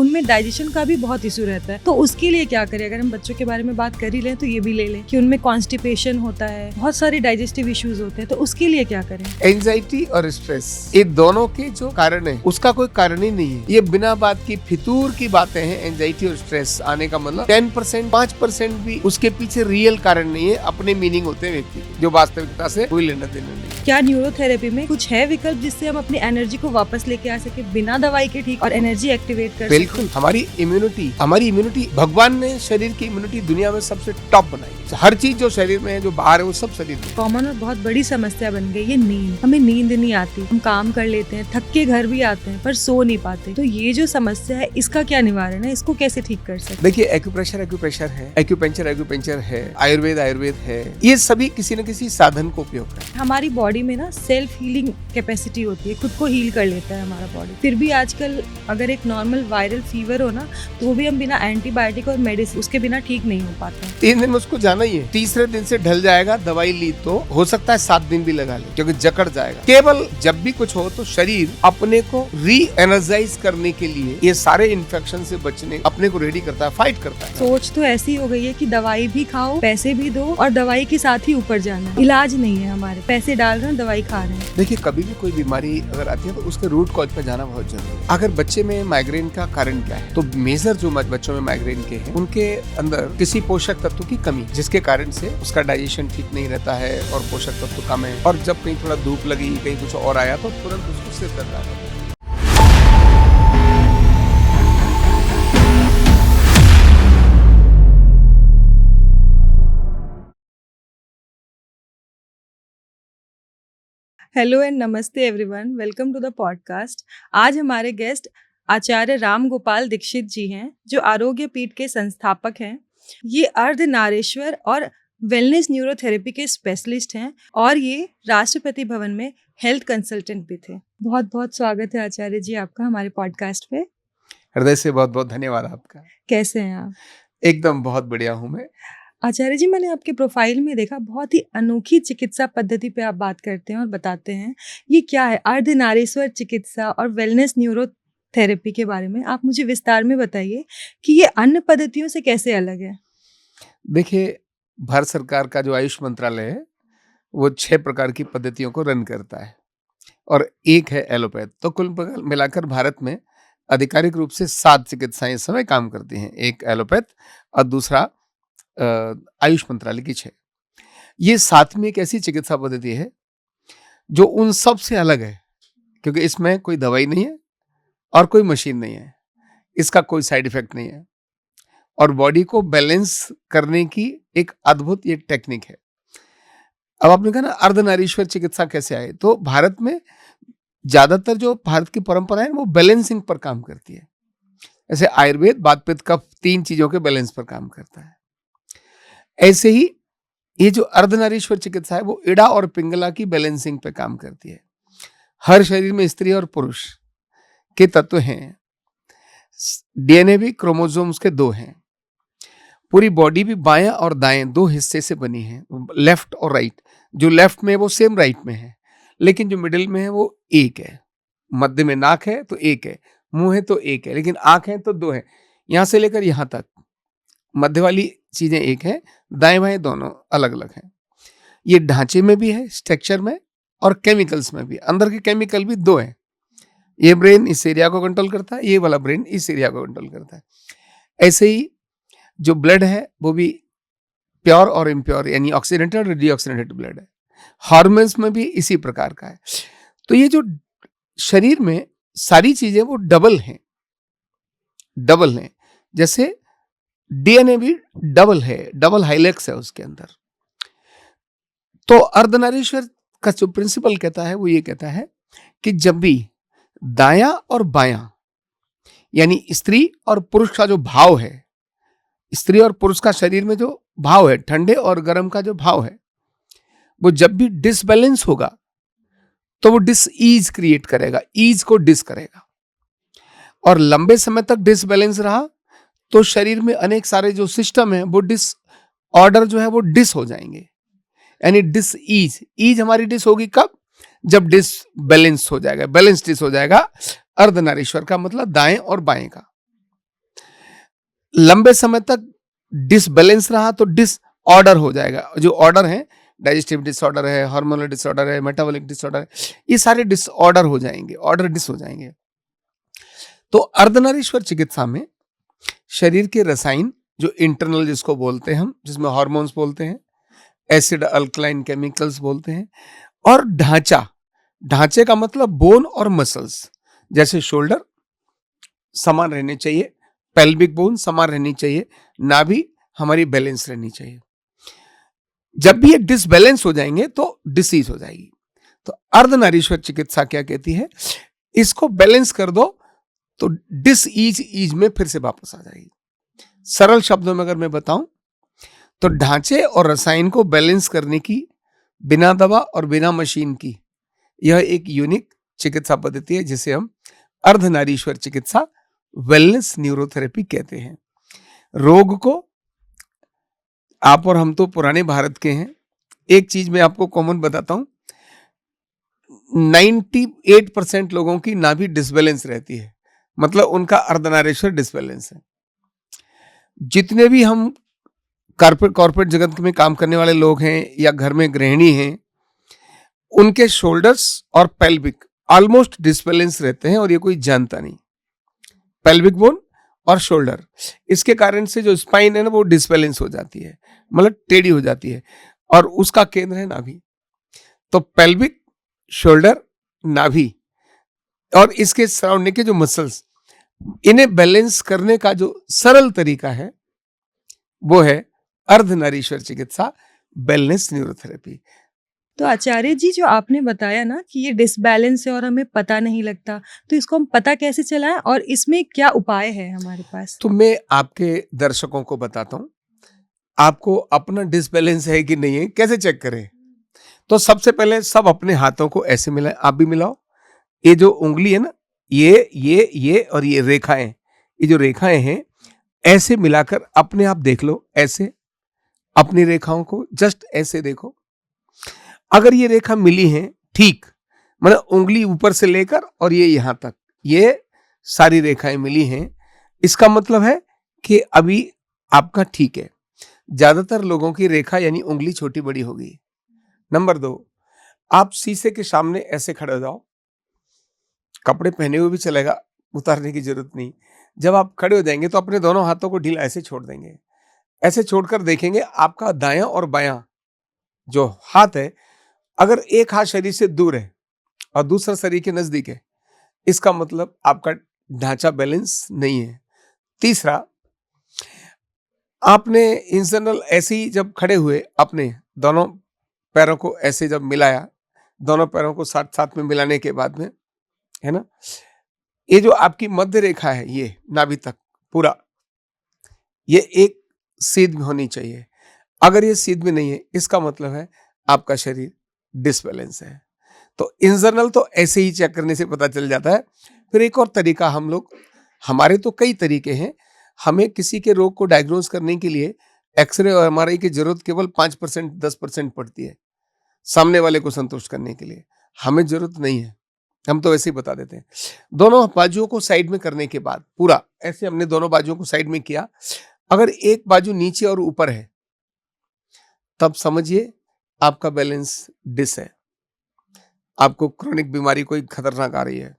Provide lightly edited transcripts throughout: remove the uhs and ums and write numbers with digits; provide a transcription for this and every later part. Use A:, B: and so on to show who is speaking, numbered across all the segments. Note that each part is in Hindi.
A: उनमें डाइजेशन का भी बहुत इशू रहता है। तो उसके लिए क्या करें? अगर हम बच्चों के बारे में बात कर ही लें तो ये भी ले लें कि उनमें कॉन्स्टिपेशन होता है, बहुत सारे डाइजेस्टिव इश्यूज होते हैं, तो उसके लिए क्या करें?
B: एंजाइटी और स्ट्रेस, ये दोनों के जो कारण है उसका कोई कारण ही नहीं है। ये बिना बात की फितूर की बातें हैं। एंजाइटी और स्ट्रेस आने का मतलब 10%, 5% भी उसके पीछे रियल कारण नहीं है, अपने मीनिंग होते हैं व्यक्ति के, जो वास्तविकता से कोई लेना देना नहीं।
A: क्या न्यूरोथेरेपी में कुछ है विकल्प जिससे हम अपनी एनर्जी को वापस लेके आ सके बिना दवाई के ठीक, और एनर्जी एक्टिवेट कर
B: बिल्कुल। हमारी इम्यूनिटी भगवान ने शरीर की इम्यूनिटी दुनिया में सबसे टॉप बनाई है। हर चीज जो शरीर में है, जो बाहर है, वो सब शरीर में।
A: कॉमन और बहुत बड़ी समस्या बन गई ये नींद। हमें नींद नहीं आती, हम काम कर लेते हैं, थक के घर भी आते हैं पर सो नहीं पाते। तो ये जो समस्या है इसका क्या निवारण है? इसको कैसे ठीक कर सकते?
B: देखिए, एक्यूप्रेशर है, एक्यूपेंचर है, आयुर्वेद है, ये सभी किसी न किसी साधन को उपयोग करते हैं।
A: हमारी बॉडी में ना सेल्फ हीलिंग कैपेसिटी होती है, खुद को हील कर लेता है हमारा बॉडी। फिर भी आजकल अगर एक नॉर्मल वायरल फीवर हो ना, तो वो भी हम बिना एंटीबायोटिक और मेडिसिन उसके बिना ठीक नहीं हो पाता।
B: 3 दिन में उसको जाना ही है, तीसरे दिन से ढल जाएगा। दवाई ली तो हो सकता है 7 दिन भी लगा ले, क्योंकि जकड़ जाएगा। केवल जब भी कुछ हो तो शरीर अपने को री एनर्जाइज करने के लिए ये सारे इन्फेक्शन से बचने अपने को रेडी करता है, फाइट करता है।
A: सोच तो ऐसी हो गई है कि दवाई भी खाओ, पैसे भी दो, और दवाई के साथ ही ऊपर जाना है। इलाज नहीं है, हमारे पैसे डाल रहे हैं, दवाई खा रहे हैं।
B: देखिए, कभी भी कोई बीमारी अगर आती है तो उसके रूट कॉज पे जाना बहुत जरूरी है। अगर बच्चे में माइग्रेन का कारण क्या है, तो मेजर जो बच्चों में माइग्रेन के हैं, उनके अंदर किसी पोषक तत्व की कमी, जिसके कारण से उसका डाइजेशन ठीक नहीं रहता है और पोषक तत्व कम है। और जब कहीं थोड़ा धूप लगी, कहीं कुछ और आया, तो तुरंत उसको सिर दर्द आता है।
A: हेलो एंड नमस्ते everyone, welcome to the podcast. आज हमारे गेस्ट आचार्य राम गोपाल दीक्षित जी हैं, जो आरोग्य पीठ के संस्थापक हैं। ये अर्धनारीश्वर और वेलनेस न्यूरोथेरेपी के स्पेशलिस्ट हैं, और ये राष्ट्रपति भवन में हेल्थ कंसल्टेंट भी थे। बहुत बहुत स्वागत है आचार्य जी आपका हमारे पॉडकास्ट पे।
B: हृदय से बहुत बहुत धन्यवाद आपका।
A: कैसे हैं आप?
B: एकदम बहुत बढ़िया हूँ मैं।
A: आचार्य जी, मैंने आपके प्रोफाइल में देखा, बहुत ही अनोखी चिकित्सा पद्धति पे आप बात करते हैं और बताते हैं। ये क्या है अर्धनारीश्वर चिकित्सा और वेलनेस न्यूरोथेरेपी के बारे में आप मुझे विस्तार में बताइए कि ये अन्य पद्धतियों से कैसे अलग है? देखिए,
B: भारत सरकार का जो आयुष मंत्रालय है, वो 6 प्रकार की पद्धतियों को रन करता है और एक है एलोपैथ। तो कुल मिलाकर भारत में आधिकारिक रूप से 7 चिकित्साएं इस समय काम करती हैं। एक एलोपैथ और दूसरा आयुष मंत्रालय की 6। ये 7वीं एक ऐसी चिकित्सा पद्धति है जो उन सब से अलग है, क्योंकि इसमें कोई दवाई नहीं है और कोई मशीन नहीं है, इसका कोई साइड इफेक्ट नहीं है, और बॉडी को बैलेंस करने की एक अद्भुत ये टेक्निक है। अब आपने कहा ना अर्धनारीश्वर चिकित्सा कैसे आए, तो भारत में ज्यादातर जो भारत की परंपरा है वो बैलेंसिंग पर काम करती है। जैसे आयुर्वेद वात पित्त कफ 3 चीजों के बैलेंस पर काम करता है, ऐसे ही ये जो अर्धनारीश्वर चिकित्सा है वो इड़ा और पिंगला की बैलेंसिंग पे काम करती है। हर शरीर में स्त्री और पुरुष के तत्व हैं, डीएनए भी क्रोमोसोम्स के 2 हैं, पूरी बॉडी भी बायां और दाएं 2 हिस्से से बनी है, लेफ्ट और राइट। जो लेफ्ट में है वो सेम राइट में है, लेकिन जो मिडिल में है वो एक है। मध्य में नाक है तो एक है, मुंह है तो एक है, लेकिन आंख है तो 2 है। यहां से लेकर यहां तक मध्य वाली चीजें एक है, दाएं बाएं दोनों अलग अलग हैं। ये ढांचे में भी है, स्ट्रक्चर में, और केमिकल्स में भी। अंदर के केमिकल भी 2 हैं। ये ब्रेन इस एरिया को कंट्रोल करता है, ये वाला ब्रेन इस एरिया को कंट्रोल करता है। ऐसे ही जो ब्लड है वो भी प्योर और इम्प्योर, यानी ऑक्सीडेंटेड और डीऑक्सीडेंटेड ब्लड है। हार्मोन्स में भी इसी प्रकार का है। तो ये जो शरीर में सारी चीजें वो डबल हैं। जैसे डीएनए भी डबल है, डबल हाइलेक्स है उसके अंदर। तो अर्धनारीश्वर का जो प्रिंसिपल कहता है वो ये कहता है कि जब भी दायां और बायां, यानी स्त्री और पुरुष का जो भाव है, स्त्री और पुरुष का शरीर में जो भाव है, ठंडे और गर्म का जो भाव है, वो जब भी डिसबैलेंस होगा तो वो डिसईज क्रिएट करेगा, ईज को डिस करेगा। और लंबे समय तक डिसबैलेंस रहा तो शरीर में अनेक सारे जो सिस्टम है वो डिसऑर्डर जो है वो डिस हो जाएंगे, यानी डिसईज हमारी डिस होगी कब? जब डिसबैलेंस हो जाएगा, बैलेंस डिस हो जाएगा। अर्धनारीश्वर का मतलब दाएं और बाएं का। लंबे समय तक डिसबैलेंस रहा तो डिसऑर्डर हो जाएगा। जो ऑर्डर है, डाइजेस्टिव डिसऑर्डर है, हार्मोनल डिसऑर्डर है, मेटाबॉलिक डिसऑर्डर है, ये सारे डिसऑर्डर हो जाएंगे, ऑर्डर डिस हो जाएंगे। तो अर्धनारीश्वर चिकित्सा में शरीर के रसायन, जो इंटरनल जिसको बोलते हैं हम, जिसमें हार्मोन्स बोलते हैं, एसिड अल्कलाइन केमिकल्स बोलते हैं, और ढांचे का मतलब बोन और मसल्स, जैसे शोल्डर समान रहने चाहिए, पेल्विक बोन समान रहनी चाहिए, नाभि हमारी बैलेंस रहनी चाहिए। जब भी ये डिसबैलेंस हो जाएंगे तो डिसीज हो जाएगी। तो अर्धनारीश्वर चिकित्सा क्या कहती है, इसको बैलेंस कर दो तो डिसईज में फिर से वापस आ जाएगी। सरल शब्दों में अगर मैं बताऊं तो ढांचे और रसायन को बैलेंस करने की, बिना दवा और बिना मशीन की, यह एक यूनिक चिकित्सा पद्धति है जिसे हम अर्धनारीश्वर चिकित्सा, वेलनेस न्यूरोथेरेपी कहते हैं। रोग को, आप और हम तो पुराने भारत के हैं, एक चीज मैं आपको कॉमन बताता हूं, 98% लोगों की नाभि डिसबैलेंस रहती है, मतलब उनका अर्धनारीश्वर डिसबैलेंस है। जितने भी हम कॉर्पोरेट जगत में काम करने वाले लोग हैं या घर में गृहिणी हैं, उनके शोल्डर्स और पेल्विक ऑलमोस्ट डिसबैलेंस रहते हैं और ये कोई जानता नहीं। पेल्विक बोन और शोल्डर, इसके कारण से जो स्पाइन है ना, वो डिसबैलेंस हो जाती है, मतलब टेढ़ी हो जाती है, और उसका केंद्र है नाभि। तो पेल्विक, शोल्डर, नाभि और इसके सराउंडिंग के जो मसल्स, इन्हें बैलेंस करने का जो सरल तरीका है वो है अर्धनारीश्वर चिकित्सा, वेलनेस न्यूरोथेरेपी।
A: तो आचार्य जी, जो आपने बताया ना कि ये डिसबैलेंस है और हमें पता नहीं लगता, तो इसको हम पता कैसे चलाएं और इसमें क्या उपाय है हमारे पास?
B: तो मैं आपके दर्शकों को बताता हूं, आपको अपना डिसबैलेंस है कि नहीं है कैसे चेक करें। तो सबसे पहले सब अपने हाथों को ऐसे मिलाएं, आप भी मिलाओ। ये जो उंगली है ना, ये और ये रेखाएं, ये जो रेखाएं हैं, ऐसे मिलाकर अपने आप देख लो। ऐसे अपनी रेखाओं को जस्ट ऐसे देखो। अगर ये रेखा मिली है ठीक, मतलब उंगली ऊपर से लेकर और ये यहां तक, ये सारी रेखाएं मिली हैं, इसका मतलब है कि अभी आपका ठीक है। ज्यादातर लोगों की रेखा यानी उंगली छोटी बड़ी होगी। नंबर 2, आप शीशे के सामने ऐसे खड़े हो जाओ, कपड़े पहने हुए भी चलेगा, उतारने की जरूरत नहीं। जब आप खड़े हो जाएंगे तो अपने दोनों हाथों को ढीला ऐसे छोड़ देंगे। ऐसे छोड़कर देखेंगे आपका दायां और बायां जो हाथ है, अगर एक हाथ शरीर से दूर है और दूसरा शरीर के नजदीक है, इसका मतलब आपका ढांचा बैलेंस नहीं है। तीसरा, आपने इन जनरल ऐसे ही जब खड़े हुए, अपने दोनों पैरों को ऐसे जब मिलाया, दोनों पैरों को साथ साथ में मिलाने के बाद में, है ना, ये जो आपकी मध्य रेखा है, ये नाभि तक पूरा, ये एक सीध में होनी चाहिए। अगर ये सीध में नहीं है, इसका मतलब है आपका शरीर डिसबैलेंस है। तो इन जनरल तो ऐसे ही चेक करने से पता चल जाता है। फिर एक और तरीका हम लोग, हमारे तो कई तरीके हैं, हमें किसी के रोग को डायग्नोज करने के लिए एक्सरे और एमआरआई की जरूरत केवल 5% 10% पड़ती है, सामने वाले को संतुष्ट करने के लिए। हमें जरूरत नहीं है, हम तो ऐसे ही बता देते हैं। दोनों बाजुओं को साइड में करने के बाद, पूरा ऐसे हमने दोनों बाजुओं को साइड में किया, अगर एक बाजू नीचे और ऊपर है तब समझिए आपका बैलेंस डिस है, आपको क्रोनिक बीमारी कोई खतरनाक आ रही है।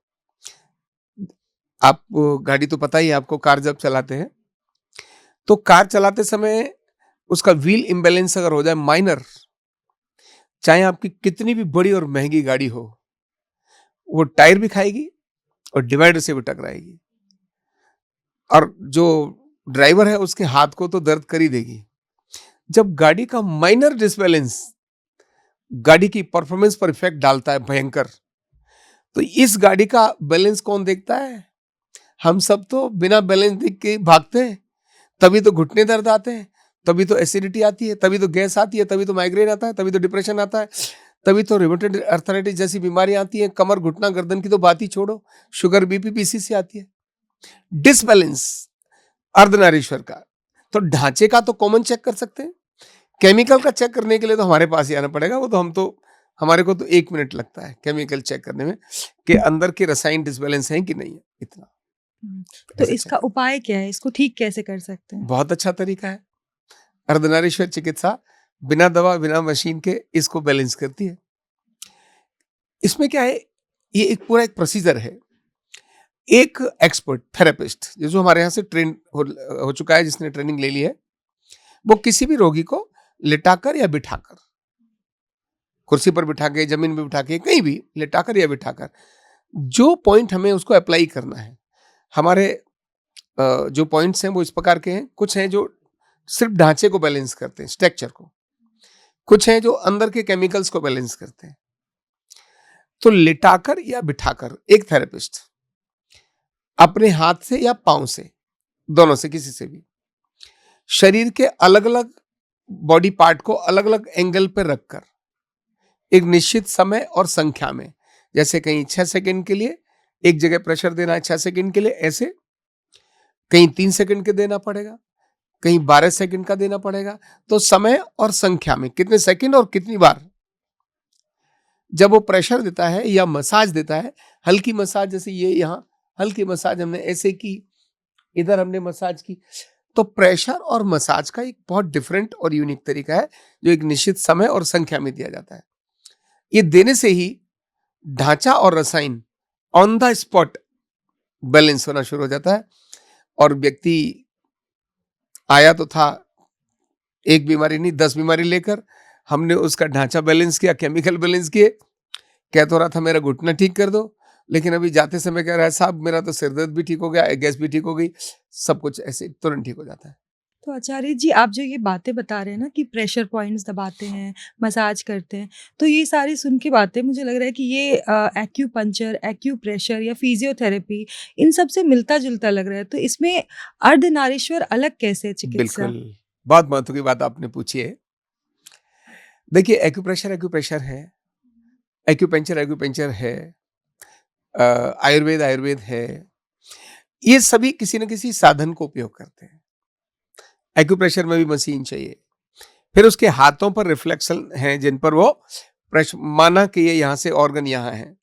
B: आप गाड़ी तो पता ही है आपको, कार जब चलाते हैं तो कार चलाते समय उसका व्हील इम्बैलेंस अगर हो जाए माइनर, चाहे आपकी कितनी भी बड़ी और महंगी गाड़ी हो, वो टायर भी खाएगी और डिवाइडर से भी टकराएगी, और जो ड्राइवर है उसके हाथ को तो दर्द कर ही देगी। जब गाड़ी का माइनर डिसबैलेंस गाड़ी की परफॉर्मेंस पर इफेक्ट डालता है भयंकर, तो इस गाड़ी का बैलेंस कौन देखता है? हम सब तो बिना बैलेंस देख के भागते हैं। तभी तो घुटने दर्द आते हैं, तभी तो एसिडिटी आती है, तभी तो गैस आती है, तभी तो माइग्रेन आता है, तभी तो डिप्रेशन आता है, तभी तो रिमेटॉइड अर्थराइटिस जैसी बीमारी आती है। कमर, घुटना, गर्दन की तो बात ही छोड़ो, शुगर, बीपी, पीसीसी आती है। डिसबैलेंस अर्धनारीश्वर का। तो ढांचे का तो कॉमन चेक कर सकते हैं, केमिकल का चेक करने के लिए तो हमारे पास ही आना पड़ेगा। वो तो हमारे को तो 1 मिनट लगता है केमिकल चेक करने में कि अंदर के रसायन डिसबैलेंस हैं कि नहीं है, इतना।
A: तो
B: ऐसे
A: इसका
B: चलेगा।
A: उपाय क्या है? इसको ठीक कैसे कर सकते हैं?
B: बहुत अच्छा तरीका है। अर्धनारीश्वर चिकित्सा बिना दवा बिना मशीन के इसको बैलेंस करती है। इसमें क्या है, ये एक पूरा एक प्रोसीजर है। एक एक्सपर्ट थेरेपिस्ट जो हमारे यहाँ से ट्रेन हो चुका है, जिसने ट्रेनिंग ले ली है, वो किसी भी रोगी को लिटाकर या बिठाकर, कुर्सी पर बिठा के, जमीन पे बिठा के, कहीं भी लिटाकर या बिठाकर, जो पॉइंट हमें उसको अप्लाई करना है, हमारे जो पॉइंट्स हैं वो इस प्रकार के हैं। कुछ हैं जो सिर्फ ढांचे को बैलेंस करते हैं, स्ट्रक्चर को। कुछ हैं जो अंदर के केमिकल्स को बैलेंस करते हैं। तो लिटाकर या बिठाकर एक थेरेपिस्ट अपने हाथ से या पांव से, दोनों से, किसी से भी, शरीर के अलग अलग बॉडी पार्ट को अलग अलग एंगल पर रखकर एक निश्चित समय और संख्या में, जैसे कहीं 6 सेकंड के लिए एक जगह प्रेशर देना है, 6 सेकंड के लिए, ऐसे कहीं 3 सेकंड के देना पड़ेगा, कहीं 12 सेकंड का देना पड़ेगा। तो समय और संख्या में कितने सेकंड और कितनी बार जब वो प्रेशर देता है या मसाज देता है, हल्की मसाज, जैसे ये यहाँ हल्की मसाज हमने ऐसे की, इधर हमने मसाज की, तो प्रेशर और मसाज का एक बहुत डिफरेंट और यूनिक तरीका है जो एक निश्चित समय और संख्या में दिया जाता है। ये देने से ही ढांचा और रसायन ऑन द स्पॉट बैलेंस होना शुरू हो जाता है। और व्यक्ति आया तो था एक बीमारी नहीं, 10 बीमारी लेकर, हमने उसका ढांचा बैलेंस किया, केमिकल बैलेंस किए, कह तो रहा था मेरा घुटना ठीक कर दो, लेकिन अभी जाते समय कह रहा है साहब मेरा तो सिर दर्द भी ठीक हो गया, गैस भी ठीक हो गई, सब कुछ ऐसे तुरंत ठीक हो जाता है।
A: तो आचार्य जी, आप जो ये बातें बता रहे हैं ना कि प्रेशर पॉइंट्स दबाते हैं, मसाज करते हैं, तो ये सारी सुन के बातें मुझे लग रहा है कि ये एक्यूपंक्चर, एक्यूप्रेशर या फिजियोथेरेपी, इन सब से मिलता-जुलता लग रहा है। तो इसमें अर्धनारीश्वर अलग कैसे है चिकित्सा?
B: बिल्कुल, बहुत महत्व की बात आपने पूछी है। देखिए, एक्यूप्रेशर एक्यूप्रेशर है, एक्यूपंक्चर एक्यूपंक्चर है, आयुर्वेद आयुर्वेद है। ये सभी किसी न किसी साधन को उपयोग करते हैं। एक्यूप्रेशर में भी मशीन चाहिए, फिर उसके हाथों पर रिफ्लेक्शन है जिन पर वो प्रेशर, माना कि ये यहाँ से ऑर्गन यहाँ है।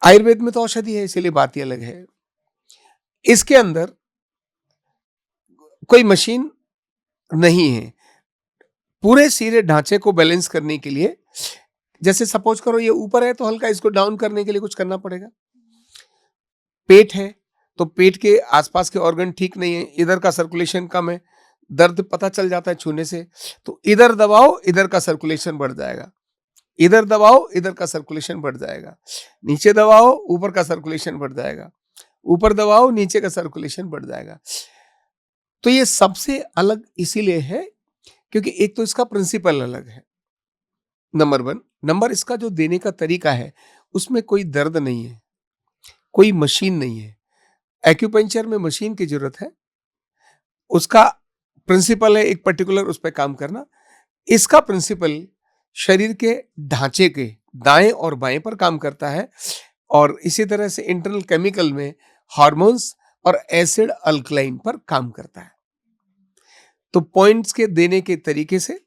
B: आयुर्वेद में तो औषधि है, इसीलिए बात ही अलग है। इसके अंदर कोई मशीन नहीं है। पूरे सिरे ढांचे को बैलेंस करने के लिए, जैसे सपोज करो ये ऊपर है तो हल्का इसको डाउन करने के लिए कुछ करना पड़ेगा। पेट है तो पेट के आसपास के ऑर्गन ठीक नहीं है, इधर का सर्कुलेशन कम है, दर्द पता चल जाता है छूने से, तो इधर दबाओ, इधर का सर्कुलेशन बढ़ जाएगा, इधर दबाओ, इधर का सर्कुलेशन बढ़ जाएगा, नीचे दबाओ, ऊपर का सर्कुलेशन बढ़ जाएगा, ऊपर दबाओ, नीचे का सर्कुलेशन बढ़ जाएगा। तो ये सबसे अलग इसीलिए है क्योंकि एक तो इसका प्रिंसिपल अलग है, नंबर 1। नंबर इसका जो देने का तरीका है, उसमें कोई दर्द नहीं है, कोई मशीन नहीं है। एक्यूपंक्चर में मशीन की जरूरत है, उसका प्रिंसिपल है एक पर्टिकुलर उस पर काम करना। इसका प्रिंसिपल शरीर के ढांचे के दाएं और बाएं पर काम करता है, और इसी तरह से इंटरनल केमिकल में हार्मोन्स और एसिड अल्कलाइन पर काम करता है। तो पॉइंट्स के देने के तरीके से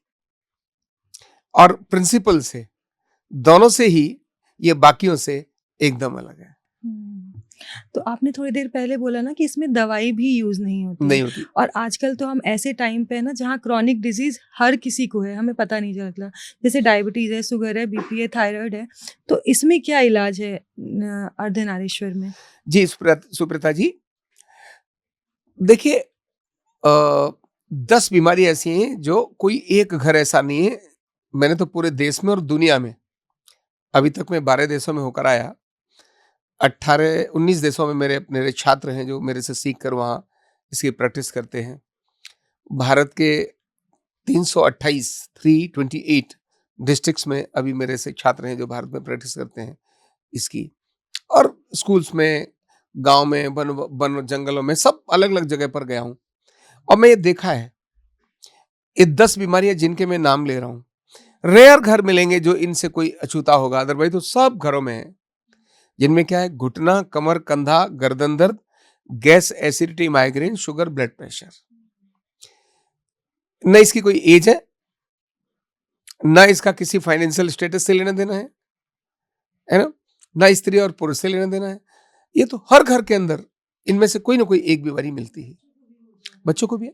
B: और प्रिंसिपल से, दोनों से ही ये बाकियों से एकदम अलग है।
A: तो आपने थोड़ी देर पहले बोला ना कि इसमें दवाई भी यूज नहीं होती
B: नहीं
A: है।
B: होती।
A: और आजकल तो हम ऐसे टाइम पे है ना जहाँ क्रॉनिक डिजीज हर किसी को है, हमें पता नहीं चलता, जैसे डायबिटीज है, शुगर है, बीपी है, थायराइड है। तो इसमें क्या इलाज है अर्धनारीश्वर में?
B: जी सुप्रीता जी, देखिए 10 बीमारी ऐसी हैं जो कोई एक घर ऐसा नहीं है। मैंने तो पूरे देश में और दुनिया में, अभी तक मैं 12 देशों में होकर आया, 18-19 देशों में मेरे छात्र हैं जो मेरे से सीख कर वहाँ इसकी प्रैक्टिस करते हैं। भारत के 328 डिस्ट्रिक्ट्स में अभी मेरे से छात्र हैं जो भारत में प्रैक्टिस करते हैं इसकी, और स्कूल्स में, गांव में, वन जंगलों में, सब अलग अलग जगह पर गया हूं। और मैं ये देखा है, ये 10 बीमारियां जिनके मैं नाम ले रहा हूं, रेयर घर मिलेंगे जो इनसे कोई अछूता होगा, अदरवाइज तो सब घरों में है। जिनमें क्या है, घुटना, कमर, कंधा, गर्दन दर्द, gas, acidity, migraine, sugar, blood pressure. न इसकी कोई एज न इसका किसी फाइनेंशियल स्टेटस से लेना देना है ना, न स्त्री और पुरुष से लेना देना है, ये तो हर घर के अंदर इनमें से कोई ना कोई एक बीमारी मिलती है। बच्चों को भी है,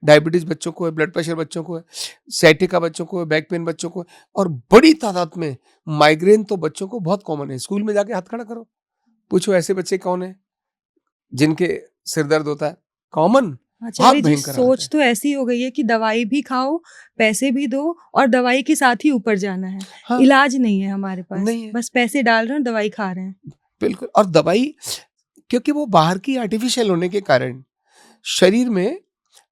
B: डायबिटीज बच्चों को है, ब्लड प्रेशर बच्चों को है, सciatica बच्चों को है, बैक पेन बच्चों को है, और बड़ी तादाद में माइग्रेन तो बच्चों को बहुत कॉमन है। स्कूल में जाके हाथ खड़ा करो, पूछो ऐसे बच्चे कौन है जिनके सिर दर्द होता है। कॉमन, बहुत
A: आचार्य जी,
B: भयंकर हालत
A: सोच
B: है।
A: तो ऐसी हो गई है कि दवाई भी खाओ, पैसे भी दो और दवाई के साथ ही ऊपर जाना है।
B: हाँ,
A: इलाज नहीं है हमारे पास,
B: नहीं है,
A: बस पैसे डाल रहे हैं, दवाई खा रहे हैं।
B: बिल्कुल। और दवाई, क्योंकि वो बाहर की आर्टिफिशियल होने के कारण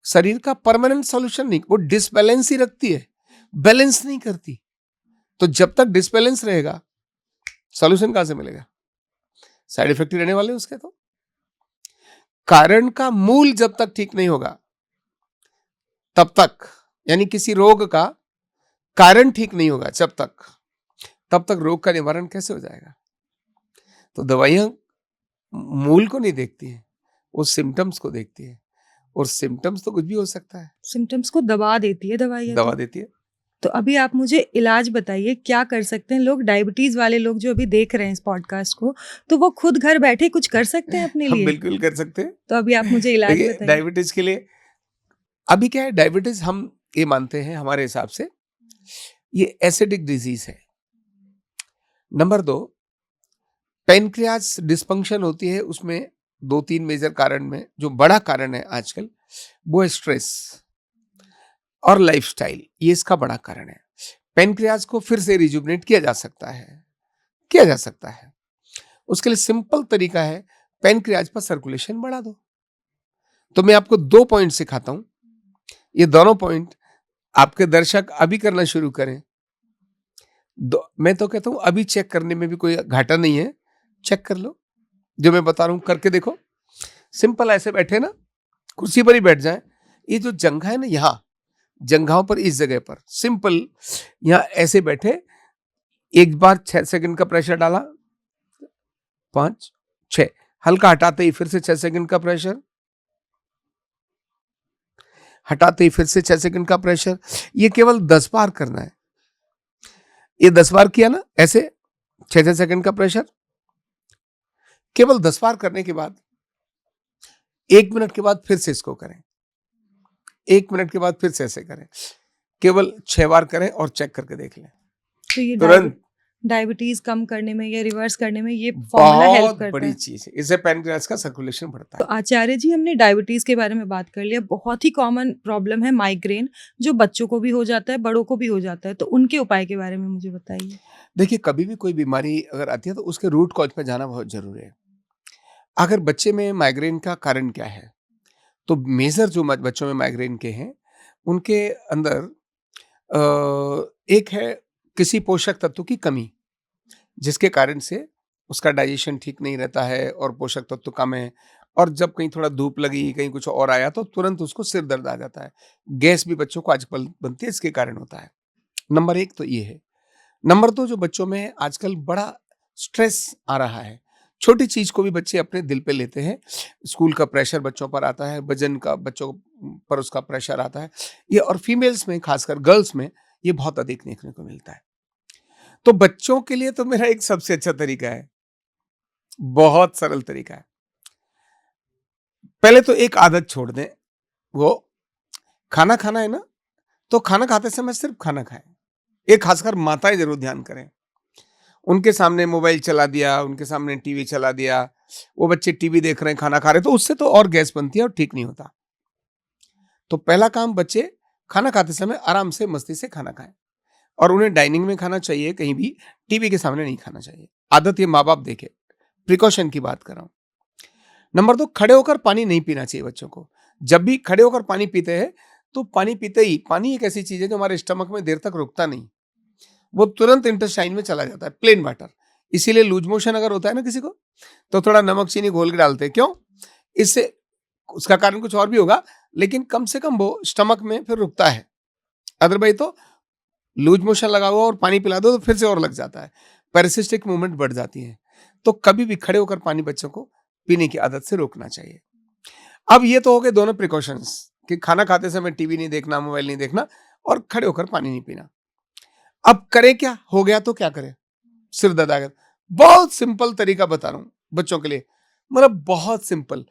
B: शरीर का परमानेंट सॉल्यूशन नहीं, वो डिसबैलेंस ही रखती है, बैलेंस नहीं करती। तो जब तक डिसबैलेंस रहेगा, सॉल्यूशन कहां से मिलेगा? साइड इफेक्ट ही रहने वाले उसके। तो कारण का मूल जब तक ठीक नहीं होगा तब तक, यानी किसी रोग का कारण ठीक नहीं होगा जब तक, तब तक रोग का निवारण कैसे हो जाएगा? तो दवाइयां मूल को नहीं देखती हैं, वो सिम्टम्स को देखती है, और सिम्टम्स तो कुछ भी हो सकता है,
A: सिम्टम्स को दबा देती है दवाइयाँ
B: दवा
A: तो।
B: देती है।
A: तो अभी आप मुझे इलाज बताइए, क्या कर सकते हैं लोग, डायबिटीज वाले लोग जो अभी देख रहे हैं इस पॉडकास्ट को, तो वो खुद घर बैठे कुछ कर सकते हैं अपने
B: हम
A: लिए?
B: बिल्कुल कर सकते हैं।
A: तो अभी आप मुझे इलाज
B: देखिए,
A: बताइए।
B: डायबिटीज के लिए अभी क्या है, डायबिटीज हम ये मानते हैं हमारे हिसाब से ये एसिडिक डिजीज है। नंबर 2, पेनक्रियाज डिस्फंक्शन होती है, उसमें 2-3 मेजर कारण में जो बड़ा कारण है आजकल, वो है स्ट्रेस और लाइफस्टाइल। ये इसका बड़ा कारण है। पेनक्रियाज को फिर से रिजुवनेट किया जा सकता है। उसके लिए सिंपल तरीका है, पेनक्रियाज पर सर्कुलेशन बढ़ा दो। तो मैं आपको 2 पॉइंट सिखाता हूं, ये दोनों पॉइंट आपके दर्शक अभी करना शुरू करें। मैं तो कहता हूं अभी चेक करने में भी कोई घाटा नहीं है, चेक कर लो। जो मैं बता रहा हूं करके देखो। सिंपल, ऐसे बैठे ना, कुर्सी पर ही बैठ जाए। ये जो जंघा है ना, यहाँ जंघाओं पर, इस जगह पर सिंपल यहाँ ऐसे बैठे, एक बार 6 सेकंड का प्रेशर डाला, 5, 6, हल्का हटाते ही फिर से 6 सेकंड का प्रेशर, हटाते ही फिर से 6 सेकंड का प्रेशर। ये केवल 10 बार करना है। ये 10 बार किया ना ऐसे, 6 सेकंड का प्रेशर, केवल 10 बार करने के बाद 1 मिनट के बाद फिर से इसको करें, 1 मिनट के बाद फिर से ऐसे करें, केवल 6 बार करें और चेक करके देख लें।
A: तो ये
B: तुरंत
A: डायबिटीज कम करने में या रिवर्स करने में ये फॉर्मूला हेल्प
B: बहुत
A: करता
B: बड़ी
A: है।
B: चीज है, इससे पेनक्रियाज का सर्कुलेशन बढ़ता
A: तो
B: है।
A: आचार्य जी, हमने डायबिटीज के बारे में बात कर लिया। बहुत ही कॉमन प्रॉब्लम है माइग्रेन, जो बच्चों को भी हो जाता है, बड़ों को भी हो जाता है। तो उनके उपाय के बारे में मुझे बताइए।
B: देखिए, कभी भी कोई बीमारी अगर आती है तो उसके रूट कॉज पे जाना बहुत जरूरी है। अगर बच्चे में माइग्रेन का कारण क्या है, तो मेजर जो बच्चों में माइग्रेन के हैं, उनके अंदर एक है किसी पोषक तत्व की कमी, जिसके कारण से उसका डाइजेशन ठीक नहीं रहता है और पोषक तत्व कम है, और जब कहीं थोड़ा धूप लगी, कहीं कुछ और आया, तो तुरंत उसको सिर दर्द आ जाता है। गैस भी बच्चों को आजकल बनती है, इसके कारण होता है। नंबर 1 तो ये है। नंबर 2, जो बच्चों में आजकल बड़ा स्ट्रेस आ रहा है, छोटी चीज को भी बच्चे अपने दिल पे लेते हैं। स्कूल का प्रेशर बच्चों पर आता है, वजन का बच्चों पर उसका प्रेशर आता है, ये, और फीमेल्स में, खासकर गर्ल्स में, ये बहुत अधिक देखने को मिलता है। तो बच्चों के लिए तो मेरा एक सबसे अच्छा तरीका है, बहुत सरल तरीका है। पहले तो एक आदत छोड़ दें, वो खाना खाना है ना, तो खाना खाते समय सिर्फ खाना खाएं। ये खासकर माताएं जरूर ध्यान करें। उनके सामने मोबाइल चला दिया, उनके सामने टीवी चला दिया, वो बच्चे टीवी देख रहे हैं, खाना खा रहे हैं, तो उससे तो और गैस बनती है और ठीक नहीं होता। तो पहला काम, बच्चे खाना खाते समय आराम से, मस्ती से खाना खाएं, और उन्हें डाइनिंग में खाना चाहिए, कहीं भी टीवी के सामने नहीं खाना चाहिए। आदत ये माँ बाप देखे, प्रिकॉशन की बात कर रहा हूं। नंबर 2, खड़े होकर पानी नहीं पीना चाहिए बच्चों को। जब भी खड़े होकर पानी पीते हैं, तो पानी पीते ही, पानी एक ऐसी चीज है जो हमारे स्टमक में देर तक रुकता नहीं, वो तुरंत इंटेस्टाइन में चला जाता है, प्लेन वाटर। इसीलिए लूज मोशन अगर होता है ना किसी को, तो थोड़ा नमक चीनी घोल के डालते हैं। क्यों? इससे, उसका कारण कुछ और भी होगा, लेकिन कम से कम वो स्टमक में फिर रुकता है। अदरवाइज तो लूज मोशन लगा हुआ और पानी पिला दो तो फिर से और लग जाता है, पैरासिस्टिक मूवमेंट बढ़ जाती है। तो कभी भी खड़े होकर पानी बच्चों को पीने की आदत से रोकना चाहिए। अब ये तो हो गए दोनों प्रिकॉशंस, कि खाना खाते समय टीवी नहीं देखना, मोबाइल नहीं देखना, और खड़े होकर पानी नहीं पीना। अब करें क्या? हो गया तो क्या करें? सिर दर्द आ गया, बहुत सिंपल तरीका बता रहा हूं, बच्चों के लिए, मतलब बहुत सिंपल।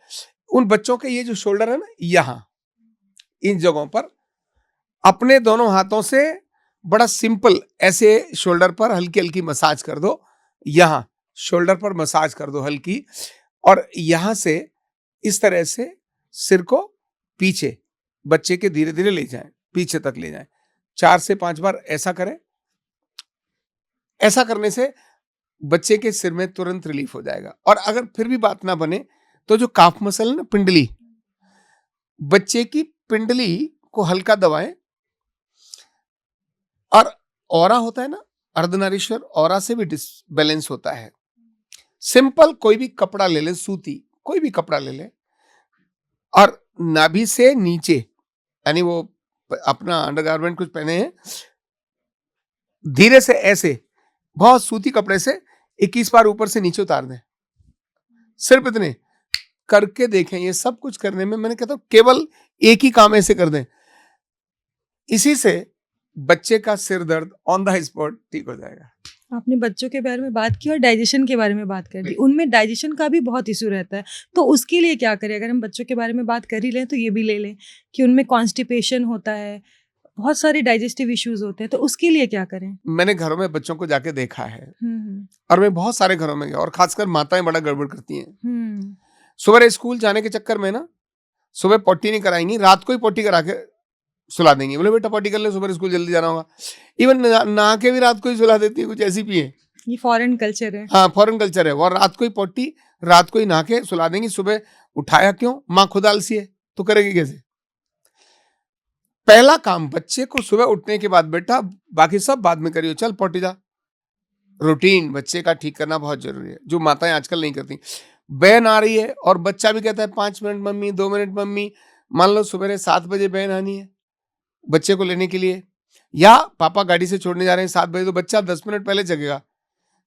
B: उन बच्चों के ये जो शोल्डर है ना, यहाँ इन जगहों पर अपने दोनों हाथों से बड़ा सिंपल ऐसे शोल्डर पर हल्की हल्की मसाज कर दो, यहाँ शोल्डर पर मसाज कर दो हल्की, और यहां से इस तरह से सिर को पीछे बच्चे के धीरे धीरे ले जाएं, पीछे तक ले जाएं। 4 से 5 बार ऐसा करें। ऐसा करने से बच्चे के सिर में तुरंत रिलीफ हो जाएगा। और अगर फिर भी बात ना बने तो जो काफ मसल है ना, पिंडली, बच्चे की पिंडली को हल्का दबाएं। और ऑरा होता है ना, अर्धनारीश्वर, ऑरा से भी डिसबैलेंस होता है। सिंपल कोई भी कपड़ा ले लें, सूती कोई भी कपड़ा ले लें, और नाभि से नीचे, यानी वो अपना अंडरगारमेंट कुछ पहने हैं, धीरे से ऐसे बहुत सूती कपड़े से 21 बार ऊपर से नीचे उतार दें। सिर्फ इतने करके देखें। ये सब कुछ करने में मैंने कहता हूं केवल एक ही काम ऐसे कर दें, इसी से बच्चे का सिर दर्द ऑन द स्पॉट ठीक हो जाएगा।
A: आपने बच्चों के बारे में बात की और डाइजेशन के बारे में बात कर दी। उनमें डाइजेशन का भी बहुत इशू रहता है, तो उसके लिए क्या करें? अगर हम बच्चों के बारे में बात कर ही लें तो ये भी ले लें कि उनमें कॉन्स्टिपेशन होता है, बहुत सारे डाइजेस्टिव इश्यूज होते हैं, तो उसके लिए क्या करें?
B: मैंने घरों में बच्चों को जाके देखा है, और मैं बहुत सारे घरों में गया, और खासकर माताएं बड़ा गड़बड़ करती हैं। सुबह स्कूल जाने के चक्कर में ना, सुबह पॉटी नहीं कराएंगी, रात को ही पॉटी करा के सुला देंगी। बोले बेटा पॉटी कर ले, सुबह स्कूल जल्दी जाना होगा। इवन नहा के भी रात को ही सुला देती है, कुछ ऐसी भी है।
A: ये फॉरेन कल्चर है।
B: हाँ, फॉरेन कल्चर है। और रात को ही पॉटी, रात को ही नहा के सुला देंगी। सुबह उठाया क्यों? माँ खुद आलसी है तो करेगी कैसे? पहला काम बच्चे को सुबह उठने के बाद, बेटा बाकी सब बाद में करियो, चल पॉटी जा। रूटीन बच्चे का ठीक करना बहुत जरूरी है, जो माताएं आजकल नहीं करती। बहन आ रही है और बच्चा भी कहता है 5 मिनट मम्मी, 2 मिनट मम्मी। मान लो सुबह 7 बजे बहन आनी है बच्चे को लेने के लिए, या पापा गाड़ी से छोड़ने जा रहे हैं 7 बजे, तो बच्चा 10 मिनट पहले जगेगा।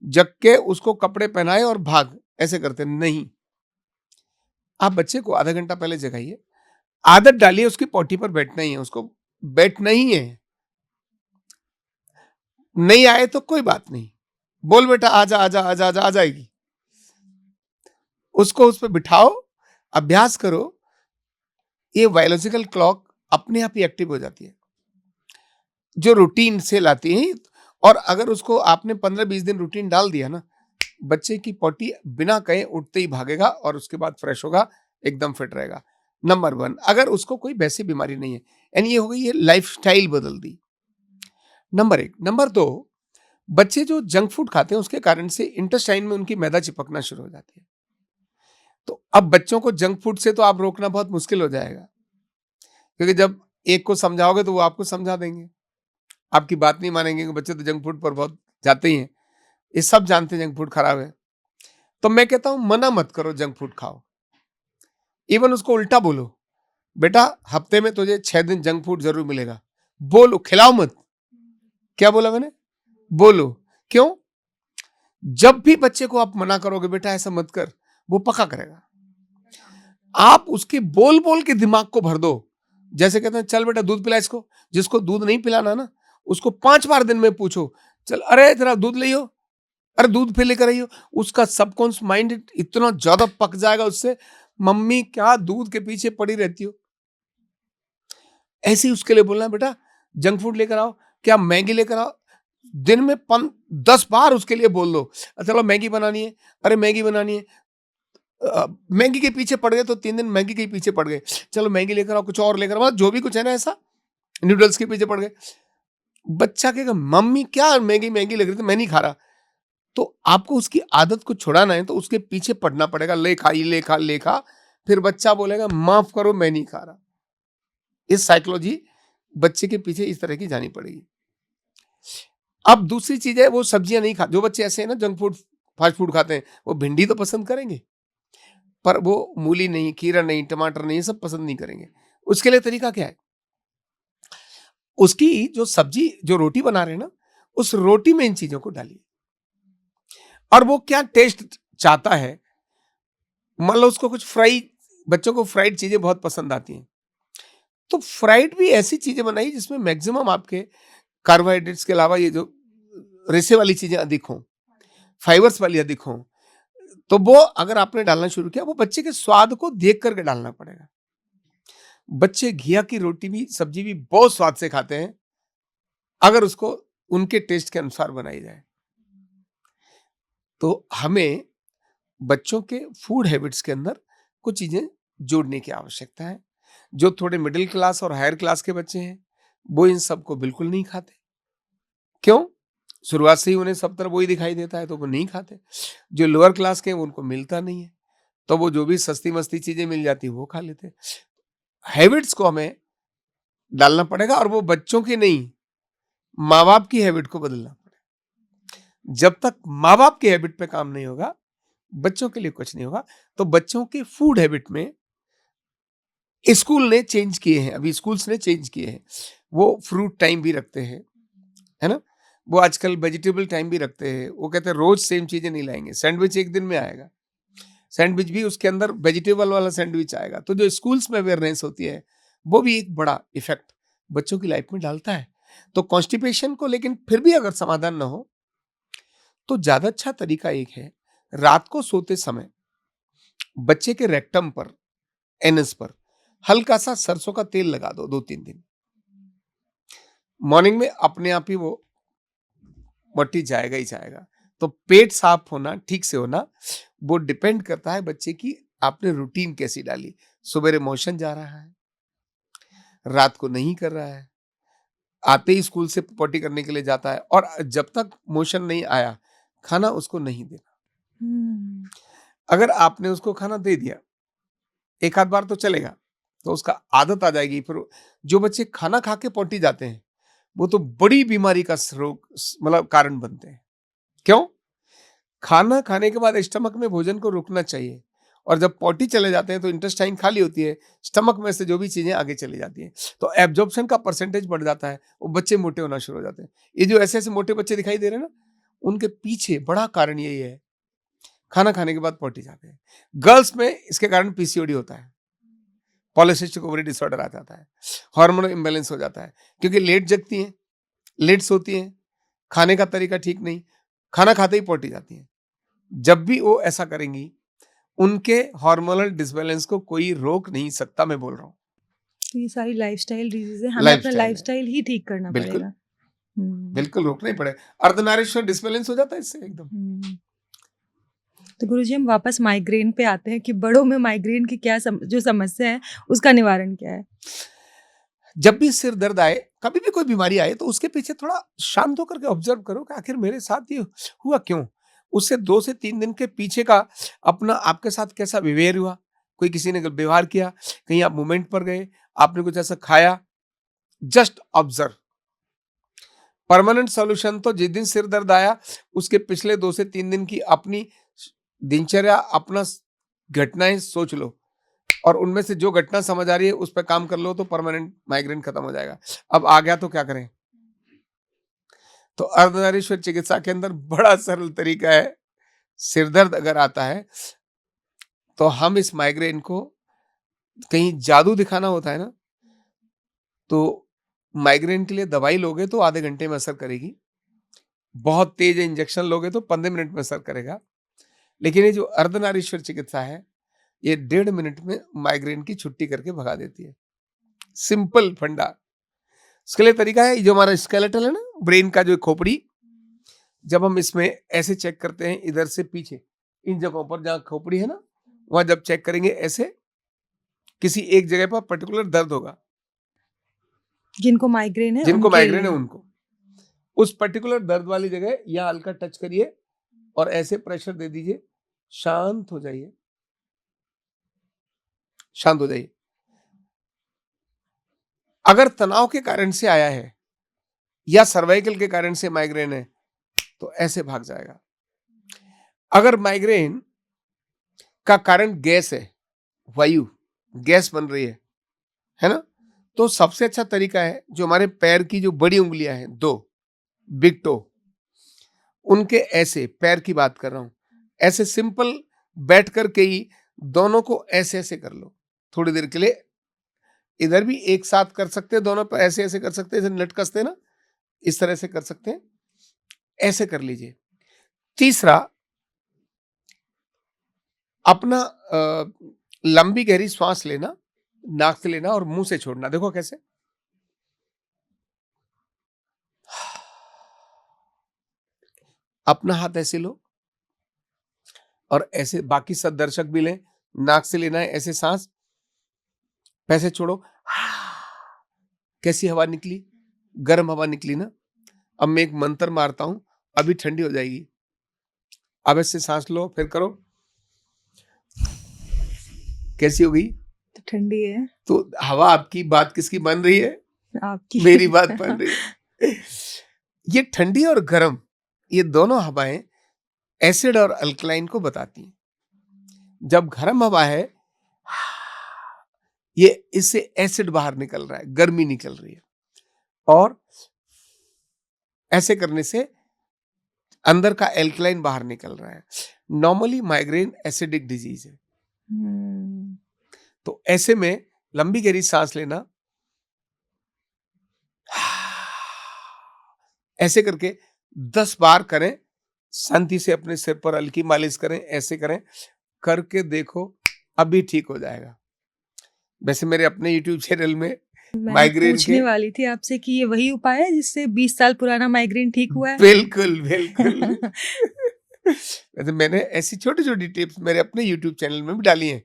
B: जग के उसको कपड़े पहनाए और भाग, ऐसे करते नहीं। आप बच्चे को आधा घंटा पहले जगाइए, आदत डालिए उसकी पॉटी पर बैठना ही है, उसको बैठना ही है। नहीं आए तो कोई बात नहीं, बोल बेटा आजा आजा आजा आजा, आ जाएगी। उसको उस पर बिठाओ, अभ्यास करो, ये बायोलॉजिकल क्लॉक अपने आप ही एक्टिव हो जाती है, जो रूटीन से लाती है। और अगर उसको आपने 15-20 दिन रूटीन डाल दिया ना, बच्चे की पॉटी बिना कहे उठते ही भागेगा, और उसके बाद फ्रेश होगा, एकदम फिट रहेगा। नंबर 1, अगर उसको कोई वैसी बीमारी नहीं है, यानी ये हो गई, ये लाइफस्टाइल बदल दी। नंबर 1। नंबर 2, बच्चे जो जंक फूड खाते हैं उसके कारण से इंटेस्टाइन में उनकी मैदा चिपकना शुरू हो जाती है। तो अब बच्चों को जंक फूड से तो आप रोकना बहुत मुश्किल हो जाएगा, क्योंकि जब एक को समझाओगे तो वो आपको समझा देंगे, आपकी बात नहीं मानेंगे। बच्चे तो जंक फूड पर बहुत जाते ही हैं, ये सब जानते हैं जंक फूड खराब है। तो मैं कहता हूं मना मत करो, जंक फूड खाओ। इवन उसको उल्टा बोलो, बेटा हफ्ते में तुझे 6 दिन जंक फूड जरूर मिलेगा। बोलो, खिलाओ मत। क्या बोला मैंने? बोलो। क्यों? जब भी बच्चे को आप मना करोगे बेटा ऐसा मत कर, वो पक्का करेगा। आप उसके बोल बोल के दिमाग को भर दो। जैसे कहते हैं चल बेटा दूध पिला इसको, जिसको दूध नहीं पिलाना ना उसको 5 बार दिन में पूछो, चल अरे तेरा दूध ले, अरे दूध फिर लेकर आइयो। उसका सबकॉन्शियस माइंड इतना ज्यादा पक जाएगा उससे, मम्मी क्या दूध के पीछे पड़ी रहती हो। ऐसे ही उसके लिए बोलना, बेटा जंक फूड लेकर आओ, क्या मैगी लेकर आओ। दिन में 10 बार उसके लिए बोल दो, चलो मैगी बनानी है, अरे मैगी बनानी है। मैगी के पीछे पड़ गए तो 3 दिन मैगी के पीछे पड़ गए, चलो मैगी लेकर आओ, कुछ और लेकर आओ, जो भी कुछ है ना ऐसा, नूडल्स के पीछे पड़ गए। बच्चा कहेगा मम्मी क्या मैगी मैगी लग रही थी, मैं नहीं खा रहा। तो आपको उसकी आदत को छुड़ाना है तो उसके पीछे पड़ना पड़ेगा, ले खा ले खा ले खा। फिर बच्चा बोलेगा माफ करो मैं नहीं खा रहा। इस साइकोलॉजी बच्चे के पीछे इस तरह की जानी पड़ेगी। अब दूसरी चीज है, वो सब्जियां नहीं खा, जो बच्चे ऐसे हैं ना जंक फूड फास्ट फूड खाते हैं, वो भिंडी तो पसंद करेंगे पर वो मूली नहीं, खीरा नहीं, टमाटर नहीं, ये सब पसंद नहीं करेंगे। उसके लिए तरीका क्या है? उसकी जो सब्जी, जो रोटी बना रहे हैं ना, उस रोटी में इन चीजों को डालिए। और वो क्या टेस्ट चाहता है, मान लो उसको कुछ फ्राई, बच्चों को फ्राइड चीजें बहुत पसंद आती हैं, तो फ्राइड भी ऐसी चीजें बनाइए जिसमें मैक्सिमम आपके कार्बोहाइड्रेट्स के अलावा ये जो रेशे वाली चीजें अधिक हों, फाइबर्स वाली अधिक हों, तो वो अगर आपने डालना शुरू किया, वो बच्चे के स्वाद को देख करके डालना पड़ेगा। बच्चे घिया की रोटी भी, सब्जी भी बहुत स्वाद से खाते हैं अगर उसको उनके टेस्ट के अनुसार बनाई जाए। तो हमें बच्चों के फूड हैबिट्स के अंदर कुछ चीजें जोड़ने की आवश्यकता है। जो थोड़े मिडिल क्लास और हायर क्लास के बच्चे हैं, वो इन सब को बिल्कुल नहीं खाते। क्यों? शुरुआत से ही उन्हें सब तरफ वही दिखाई देता है, तो वो नहीं खाते। जो लोअर क्लास के हैं, उनको मिलता नहीं है, तो वो जो भी सस्ती मस्ती चीजें मिल जाती है वो खा लेते हैं। हैबिट्स को हमें डालना पड़ेगा, और वो बच्चों की नहीं, माँ बाप की हैबिट को बदलना पड़ेगा। जब तक माँ बाप की हैबिट पे काम नहीं होगा, बच्चों के लिए कुछ नहीं होगा। तो बच्चों के फूड हैबिट में स्कूल ने चेंज किए हैं, अभी स्कूल्स ने चेंज किए हैं। वो फ्रूट टाइम भी रखते हैं, है ना? वो आजकल वेजिटेबल टाइम भी रखते हैं। वो कहते हैं रोज सेम चीजें नहीं लाएंगे, सैंडविच एक दिन में आएगा, सैंडविच भी उसके अंदर वेजिटेबल वाला सैंडविच आएगा। तो जो स्कूल्स में अवेयरनेस होती है, वो भी एक बड़ा इफेक्ट बच्चों की लाइफ में डालता है। तो कॉन्स्टिपेशन को लेकिन फिर भी अगर समाधान ना हो, तो ज्यादा अच्छा तरीका एक है, रात को सोते समय बच्चे के रेक्टम पर, एनस पर हल्का सा सरसों का तेल लगा दो 2-3 दिन। मॉर्निंग में अपने आप ही वो पट्टी जाएगा ही जाएगा। तो पेट साफ होना, ठीक से होना, वो डिपेंड करता है बच्चे की आपने रूटीन कैसी डाली। सुबेरे मोशन जा रहा है, रात को नहीं कर रहा है, आते ही स्कूल से पॉटी करने के लिए जाता है, और जब तक मोशन नहीं आया, खाना उसको नहीं देना। अगर आपने उसको खाना दे दिया, एक आध बार तो चलेगा, तो उसका आदत आ जाएगी। फिर जो बच्चे खाना खा के पॉटी जाते हैं, वो तो बड़ी बीमारी का रोग मतलब कारण बनते हैं। क्यों? खाना खाने के बाद स्टमक में भोजन को रुकना चाहिए, और जब पॉटी चले जाते हैं तो इंटेस्टाइन खाली होती है, स्टमक में से जो भी चीजें आगे चली जाती हैं, तो एब्जॉर्प्शन का परसेंटेज बढ़ जाता है, वो बच्चे मोटे होना शुरू हो जाते हैं। ये जो ऐसे ऐसे मोटे बच्चे दिखाई दे रहे हैं ना, उनके पीछे बड़ा कारण यही है, खाना खाने के बाद पॉटी जाते हैं। गर्ल्स में इसके कारण पीसीओडी होता है, पॉलिसिस्टिक ओवरी डिसऑर्डर आ जाता है, हार्मोनल इम्बैलेंस हो जाता है, क्योंकि लेट जगती हैं, लेट सोती हैं, खाने का तरीका ठीक नहीं, खाना खाते ही पॉटी जाती हैं। जब भी वो ऐसा करेंगी, उनके हार्मोनल डिसबैलेंस को कोई रोक नहीं सकता, मैं बोल रहा हूँ।
A: तो ये सारी लाइफस्टाइल डिजीज है, हमें अपना
B: लाइफस्टाइल है,
A: लाइफस्टाइल ही ठीक करना
B: बिल्कुल
A: पड़ेगा।
B: बिल्कुल रोकना ही पड़ेगा। अर्धनारीश्वर डिसबैलेंस हो जाता है इससे एकदम।
A: तो गुरुजी, हम वापस माइग्रेन पे आते हैं कि बड़ों में माइग्रेन की क्या जो समस्या है, उसका निवारण क्या है?
B: जब भी सिर दर्द आए, कभी भी कोई बीमारी आए, तो उसके पीछे थोड़ा शांत होकर के ऑब्जर्व करो कि आखिर मेरे साथ ये हुआ क्यों। उससे 2 से 3 दिन के पीछे का अपना आपके साथ कैसा बिहेवियर हुआ, कोई किसी ने गलत व्यवहार किया, कहीं आप मूवमेंट पर गए, आपने कुछ ऐसा खाया, जस्ट ऑब्जर्व। परमानेंट सॉल्यूशन तो जिस दिन सिर दर्द आया, उसके पिछले 2 से 3 दिन की अपनी दिनचर्या, अपना घटनाएं सोच लो, और उनमें से जो घटना समझ आ रही है उस पर काम कर लो, तो परमानेंट माइग्रेन खत्म हो जाएगा। अब आ गया तो क्या करें? तो अर्धनारीश्वर चिकित्सा के अंदर बड़ा सरल तरीका है। सिर दर्द अगर आता है, तो हम इस माइग्रेन को, कहीं जादू दिखाना होता है ना, तो माइग्रेन के लिए दवाई लोगे तो आधे घंटे में असर करेगी, बहुत तेज इंजेक्शन लोगे तो 15 मिनट में असर करेगा। लेकिन ये जो अर्धनारीश्वर चिकित्सा है, ये 1.5 मिनट में माइग्रेन की छुट्टी करके भगा देती है। सिंपल फंडा। उसके लिए तरीका है, जो हमारा स्केलेटल है ना, ब्रेन का जो खोपड़ी, जब हम इसमें ऐसे चेक करते हैं, इधर से पीछे इन जगहों पर जहां खोपड़ी है ना, वहां जब चेक करेंगे ऐसे, किसी एक जगह पर पर्टिकुलर दर्द होगा।
A: जिनको माइग्रेन है,
B: जिनको
A: उनके
B: माइग्रेन है
A: लिए।
B: उनको उस पर्टिकुलर दर्द वाली जगह या हल्का टच करिए और ऐसे प्रेशर दे दीजिए, शांत हो जाइए, शांत हो जाइए। अगर तनाव के कारण से आया है या सर्वाइकल के कारण से माइग्रेन है, तो ऐसे भाग जाएगा। अगर माइग्रेन का कारण गैस है, वायु, गैस बन रही है ना, तो सबसे अच्छा तरीका है, जो हमारे पैर की जो बड़ी उंगलियां हैं, 2 बिग टो, उनके ऐसे, पैर की बात कर रहा हूं, ऐसे सिंपल बैठ करके ही दोनों को ऐसे ऐसे कर लो थोड़ी देर के लिए। इधर भी एक साथ कर सकते हैं, दोनों पर ऐसे ऐसे कर सकते हैं, जैसे नट कसते हैं ना, इस तरह से कर सकते हैं, ऐसे कर लीजिए। तीसरा, अपना लंबी गहरी श्वास लेना, नाक से लेना और मुंह से छोड़ना। देखो कैसे। अपना हाथ ऐसे लो और ऐसे बाकी सब दर्शक भी लें। नाक से लेना है ऐसे सांस, पैसे छोड़ो। कैसी हवा निकली? गर्म हवा निकली ना। अब मैं एक मंत्र मारता हूं, अभी ठंडी हो जाएगी। अब ऐसे सांस लो, फिर करो। कैसी हो गई?
A: तो ठंडी है।
B: तो हवा आपकी, बात किसकी बन रही है?
A: आपकी।
B: मेरी बात बन रही है। ये ठंडी और गर्म, ये दोनों हवाएं एसिड और अल्कलाइन को बताती हैं। जब गर्म हवा है, ये इससे एसिड बाहर निकल रहा है, गर्मी निकल रही है, और ऐसे करने से अंदर का एल्कलाइन बाहर निकल रहा है। नॉर्मली माइग्रेन एसिडिक डिजीज है। तो ऐसे में लंबी गहरी सांस लेना, ऐसे करके 10 बार करें। शांति से अपने सिर पर हल्की मालिश करें, ऐसे करें, करके देखो, अभी ठीक हो जाएगा। वैसे मेरे अपने YouTube चैनल में
A: मैं
B: माइग्रेन
A: पूछने
B: के
A: वाली थी आपसे कि ये वही उपाय है जिससे 20 साल पुराना माइग्रेन ठीक हुआ है?
B: बिल्कुल बिल्कुल। वैसे मैंने ऐसी छोटी छोटी टिप्स मेरे अपने YouTube चैनल में भी डाली हैं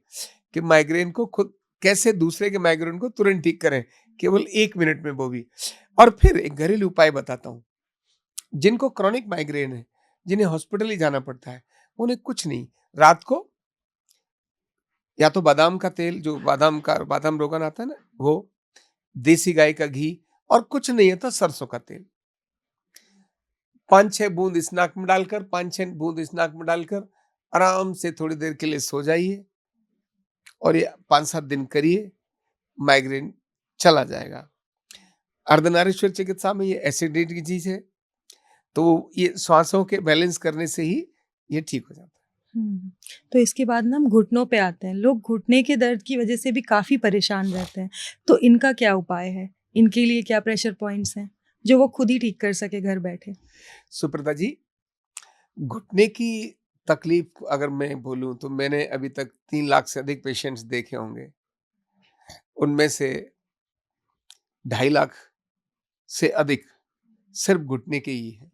B: कि माइग्रेन को खुद कैसे दूसरे के माइग्रेन को तुरंत ठीक करें, केवल 1 मिनट में, वो भी। और फिर एक घरेलू उपाय बताता हूँ। जिनको क्रॉनिक माइग्रेन है, जिन्हें हॉस्पिटल ही जाना पड़ता है, उन्हें कुछ नहीं, रात को या तो बादाम का तेल, जो बादाम रोगन आता है ना, वो, देसी गाय का घी, और कुछ नहीं है तो सरसों का तेल, 5-6 बूंद इस नाक में डालकर, 5-6 बूंद इस नाक में डालकर आराम से थोड़ी देर के लिए सो जाइए, और ये 5-7 दिन करिए, माइग्रेन चला जाएगा। अर्धनारीश्वर चिकित्सा में ये एसिडिटी की चीज है, तो ये श्वासों के बैलेंस करने से ही ये ठीक हो जाता है।
A: तो इसके बाद ना हम घुटनों पे आते हैं। लोग घुटने के दर्द की वजह से भी काफी परेशान रहते हैं, तो इनका क्या उपाय है? इनके लिए क्या प्रेशर पॉइंट्स हैं जो वो खुद ही ठीक कर सके घर बैठे?
B: सुप्रता जी, घुटने की तकलीफ अगर मैं बोलूं तो मैंने अभी तक 3 लाख से अधिक पेशेंट्स देखे होंगे। उनमें से 2.5 लाख से अधिक सिर्फ घुटने के ही हैं।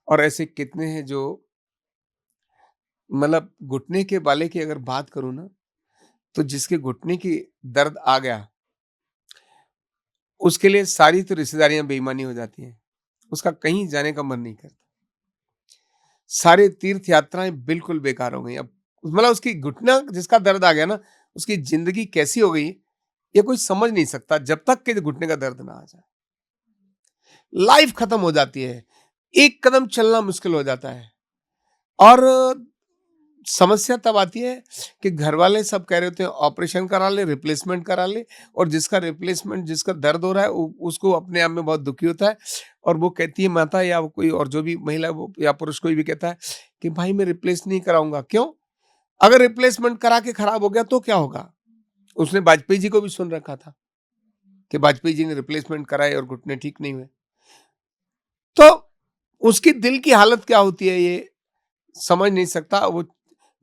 B: और ऐसे कितने हैं जो, मतलब घुटने के वाले की अगर बात करूं ना, तो जिसके घुटने की दर्द आ गया, उसके लिए सारी तो रिश्तेदारियां बेईमानी हो जाती हैं, उसका कहीं जाने का मन नहीं करता। सारे तीर्थ यात्राएं बिल्कुल बेकार हो गई। अब मतलब उसकी घुटना जिसका दर्द आ गया ना, उसकी जिंदगी कैसी हो गई ये कोई समझ नहीं सकता, जब तक कि घुटने का दर्द ना आ जाए। लाइफ खत्म हो जाती है, एक कदम चलना मुश्किल हो जाता है। और समस्या तब आती है कि घर वाले सब कह रहे होते हैं ऑपरेशन करा ले, रिप्लेसमेंट करा ले, और जिसका रिप्लेसमेंट, जिसका दर्द हो रहा है, उसको अपने आप में बहुत दुखी होता है, और वो कहती है माता या कोई और जो भी महिला वो या पुरुष कोई भी कहता है कि भाई मैं रिप्लेस नहीं कराऊंगा। क्यों? अगर रिप्लेसमेंट करा के खराब हो गया तो क्या होगा? उसने वाजपेयी जी को भी सुन रखा था कि वाजपेयी जी ने रिप्लेसमेंट कराए और घुटने ठीक नहीं हुए। तो उसकी दिल की हालत क्या होती है ये समझ नहीं सकता। वो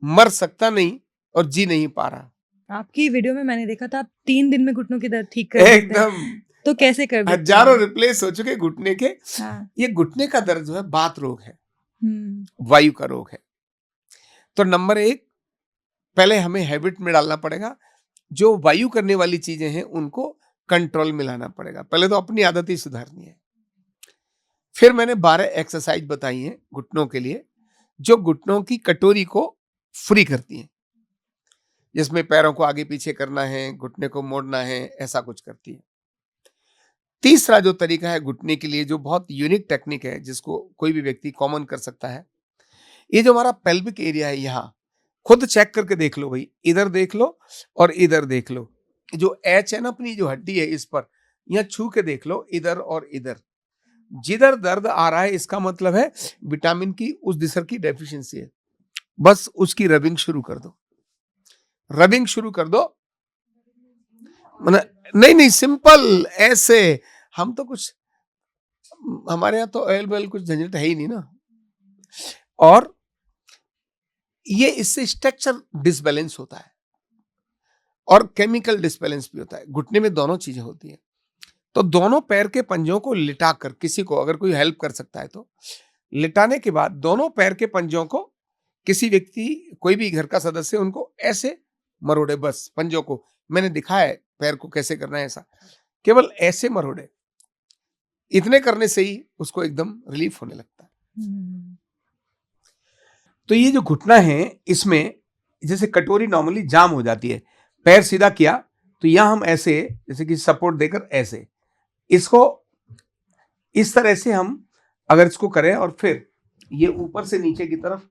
B: मर सकता नहीं और जी नहीं पा रहा।
A: आपकी वीडियो में मैंने देखा था आप 3 दिन में घुटनों के दर्द ठीक कर देते हैं।
B: एकदम।
A: तो कैसे कर देते हैं?
B: हजारों रिप्लेस हो चुके घुटने के।
A: हाँ।
B: ये घुटने का दर्द जो है बात रोग है,
A: हम्म।
B: वायु का रोग है। तो नंबर 1, पहले हमें हैबिट में डालना पड़ेगा, जो वायु करने वाली चीजें हैं उनको कंट्रोल में लाना पड़ेगा। पहले तो अपनी आदत ही सुधारनी है। फिर मैंने 12 एक्सरसाइज बताई हैं घुटनों के लिए, जो घुटनों की कटोरी को फ्री करती हैं, जिसमें पैरों को आगे पीछे करना है, घुटने को मोड़ना है, ऐसा कुछ करती है। तीसरा जो तरीका है घुटने के लिए, जो बहुत यूनिक टेक्निक है, जिसको कोई भी व्यक्ति कॉमन कर सकता है, ये जो हमारा पेल्विक एरिया है, यहाँ खुद चेक करके देख लो भाई, इधर देख लो और इधर देख लो। जो एच है ना, अपनी जो हड्डी है इस पर, यहाँ छू के देख लो, इधर और इधर। जिधर दर्द आ रहा है इसका मतलब है विटामिन की उस दिशा की डेफिशिएंसी है। बस उसकी रबिंग शुरू कर दो, रबिंग शुरू कर दो। नहीं सिंपल ऐसे। हम तो कुछ, हमारे यहाँ तो ऑयल वेल कुछ झंझट है ही नहीं ना। और ये इससे स्ट्रक्चर डिसबैलेंस होता है और केमिकल डिसबैलेंस भी होता है। घुटने में दोनों चीजें होती है। तो दोनों पैर के पंजों को लिटाकर, किसी को अगर कोई हेल्प कर सकता है तो लिटाने के बाद दोनों पैर के पंजों को किसी व्यक्ति, कोई भी घर का सदस्य, उनको ऐसे मरोड़े, बस पंजों को। मैंने दिखाया है पैर को कैसे करना है, ऐसा केवल ऐसे मरोड़े। इतने करने से ही उसको एकदम रिलीफ होने लगता है। तो ये जो घुटना है, इसमें जैसे कटोरी नॉर्मली जाम हो जाती है, पैर सीधा किया तो यहां हम ऐसे, जैसे कि सपोर्ट देकर ऐसे इसको इस तरह से हम अगर इसको करें और फिर ये ऊपर से नीचे की तरफ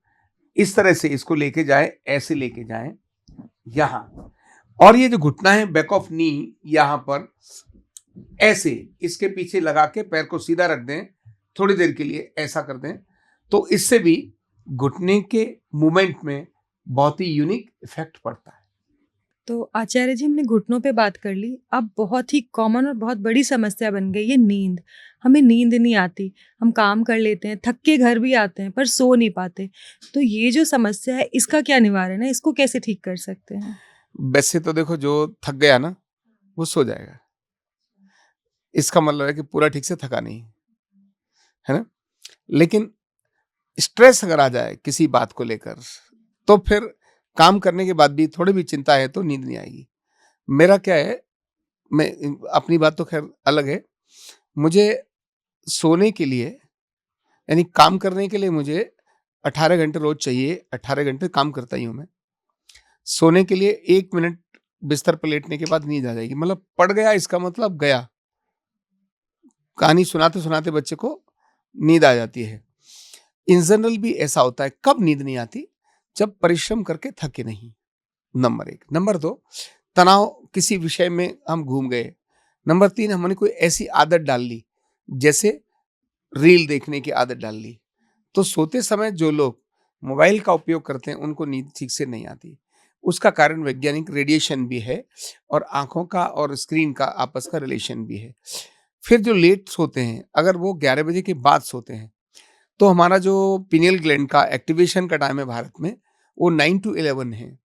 B: इस तरह से इसको लेके जाए, ऐसे लेके जाए यहां, और ये जो घुटना है बैक ऑफ नी, यहां पर ऐसे इसके पीछे लगा के पैर को सीधा रख दें, थोड़ी देर के लिए ऐसा कर दें, तो इससे भी घुटने के मूवमेंट में बहुत ही यूनिक इफेक्ट पड़ता है।
A: तो आचार्य जी, हमने घुटनों पे बात कर ली। अब बहुत ही कॉमन और बहुत बड़ी समस्या बन गई है नींद। हमें नींद नहीं आती, हम काम कर लेते हैं, थक के घर भी आते हैं पर सो नहीं पाते। तो ये जो समस्या है, इसका क्या निवारण है? इसको कैसे ठीक कर सकते हैं?
B: वैसे तो देखो, जो थक गया ना वो सो जाएगा, इसका मतलब है कि पूरा ठीक से थका नहीं है ना। लेकिन स्ट्रेस अगर आ जाए किसी बात को लेकर, तो फिर काम करने के बाद भी थोड़ी भी चिंता है तो नींद नहीं आएगी। मेरा क्या है, मैं अपनी बात तो खैर अलग है, मुझे सोने के लिए यानी काम करने के लिए मुझे 18 घंटे रोज चाहिए। 18 घंटे काम करता ही हूं मैं। सोने के लिए 1 मिनट बिस्तर पर लेटने के बाद नींद आ जाएगी। मतलब पड़ गया, इसका मतलब गया। कहानी सुनाते सुनाते बच्चे को नींद आ जाती है। इन जनरल भी ऐसा होता है। कब नींद नहीं आती? जब परिश्रम करके थके नहीं, नंबर 1। नंबर 2, तनाव, किसी विषय में हम घूम गए। नंबर 3, हमने कोई ऐसी आदत डाल ली, जैसे रील देखने की आदत डाल ली। तो सोते समय जो लोग मोबाइल का उपयोग करते हैं उनको नींद ठीक से नहीं आती। उसका कारण वैज्ञानिक रेडिएशन भी है और आंखों का और स्क्रीन का आपस का रिलेशन भी है। फिर जो लेट सोते हैं, अगर वो 11 बजे के बाद सोते हैं, तो हमारा जो पिनियल ग्लैंड का एक्टिवेशन का टाइम है भारत में, वो 9 to 11 है।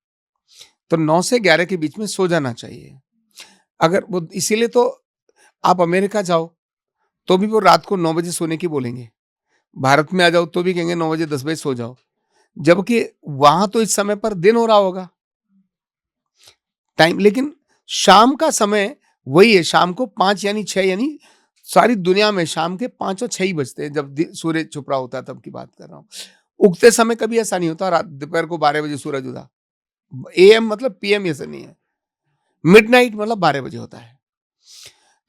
B: तो 9 से 11 के बीच में सो जाना चाहिए। अगर वो, इसीलिए तो आप अमेरिका जाओ तो भी वो रात को 9 बजे सोने की बोलेंगे। भारत में आ जाओ तो भी कहेंगे 9 बजे 10 बजे सो जाओ, जबकि वहां तो इस समय पर दिन हो रहा होगा टाइम। लेकिन शाम का समय वही है, शाम को 5 यानी 6, यानी सारी दुनिया में शाम के 5 और 6 ही बजते हैं, जब सूर्य छुप रहा होता है, तब की बात कर रहा हूँ। उगते समय कभी ऐसा नहीं होता, रात दोपहर को 12 बजे सूरज उगा। AM मतलब PM ऐसा नहीं है। मिडनाइट मतलब 12 बजे होता है।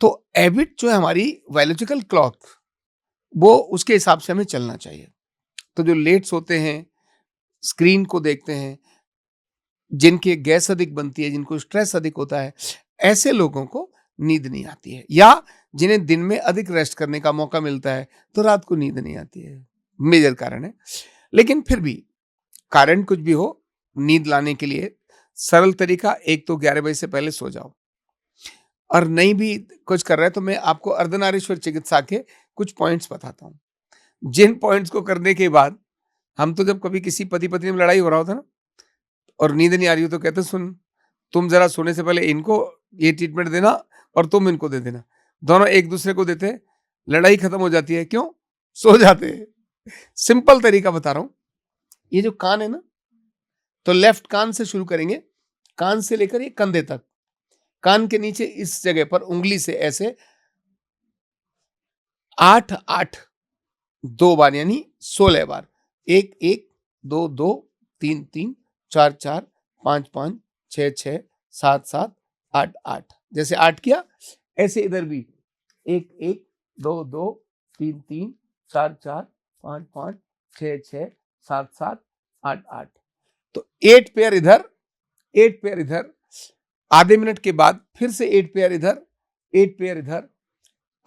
B: तो हैबिट जो है हमारी बायोलॉजिकल क्लॉक, वो उसके हिसाब से हमें चलना चाहिए। तो जो लेट सोते हैं, स्क्रीन को देखते हैं, जिनकी गैस अधिक बनती है, जिनको स्ट्रेस अधिक होता है, ऐसे लोगों को नींद नहीं आती है। या जिन्हें दिन में अधिक रेस्ट करने का मौका मिलता है तो रात को नींद नहीं आती है। मेजर कारण है। लेकिन फिर भी कारण कुछ भी हो, नींद लाने के लिए सरल तरीका, एक तो 11 बजे से पहले सो जाओ। और नहीं भी कुछ कर रहे हैं तो मैं आपको अर्धनारीश्वर चिकित्सा के कुछ पॉइंट्स बताता हूं, जिन पॉइंट्स को करने के बाद, हम तो जब कभी किसी पति पत्नी में लड़ाई हो रहा होता ना और नींद नहीं आ रही हो, तो कहते सुन, तुम जरा सोने से पहले इनको ये ट्रीटमेंट देना और तुम इनको दे देना। दोनों एक दूसरे को देते, लड़ाई खत्म हो जाती है। क्यों? सो जाते हैं। सिंपल तरीका बता रहा हूं। ये जो कान है ना, तो लेफ्ट कान से शुरू करेंगे, कान से लेकर ये कंधे तक। कान के नीचे इस जगह पर उंगली से ऐसे 8-8 2 बार, यानी 16 बार। 1-1 2-2 3-3 4-4 5-5 6-6 7-7 8-8। जैसे 8 किया, ऐसे इधर भी 1-1 2-2 3-3 4-4 5-5 6-6 7-7 8-8। तो 8 पेयर इधर, 8 पेयर इधर। आधे मिनट के बाद फिर से 8 पेयर इधर, 8 पेयर इधर।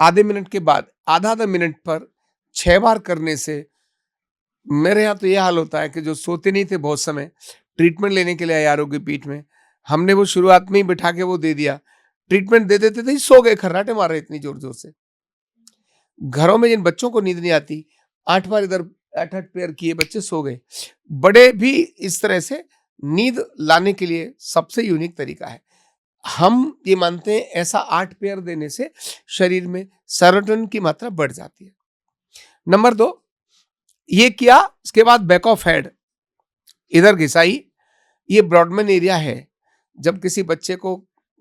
B: आधे मिनट के बाद आधा मिनट पर 6 बार करने से मेरे यहाँ तो यह हाल होता है कि जो सोते नहीं थे बहुत समय, ट्रीटमेंट लेने के लिए आए आरोग्य पीठ में, हमने वो शुरुआत में ही बिठा के वो दे दिया। ट्रीटमेंट दे देते थे ही सो गए, खर्राटे मार रहे इतनी जोर जोर से। घरों में जिन बच्चों को नींद नहीं आती, 8 बार इधर 8-8 पेयर किए, बच्चे सो गए। बड़े भी इस तरह से नींद लाने के लिए सबसे यूनिक तरीका है। हम ये मानते हैं ऐसा 8 पेयर देने से शरीर में सेरोटोनिन की मात्रा बढ़ जाती है। नंबर 2, ये किया, उसके बाद बैक ऑफ हेड इधर घिसाई। ये ब्रॉडमैन एरिया है। जब किसी बच्चे को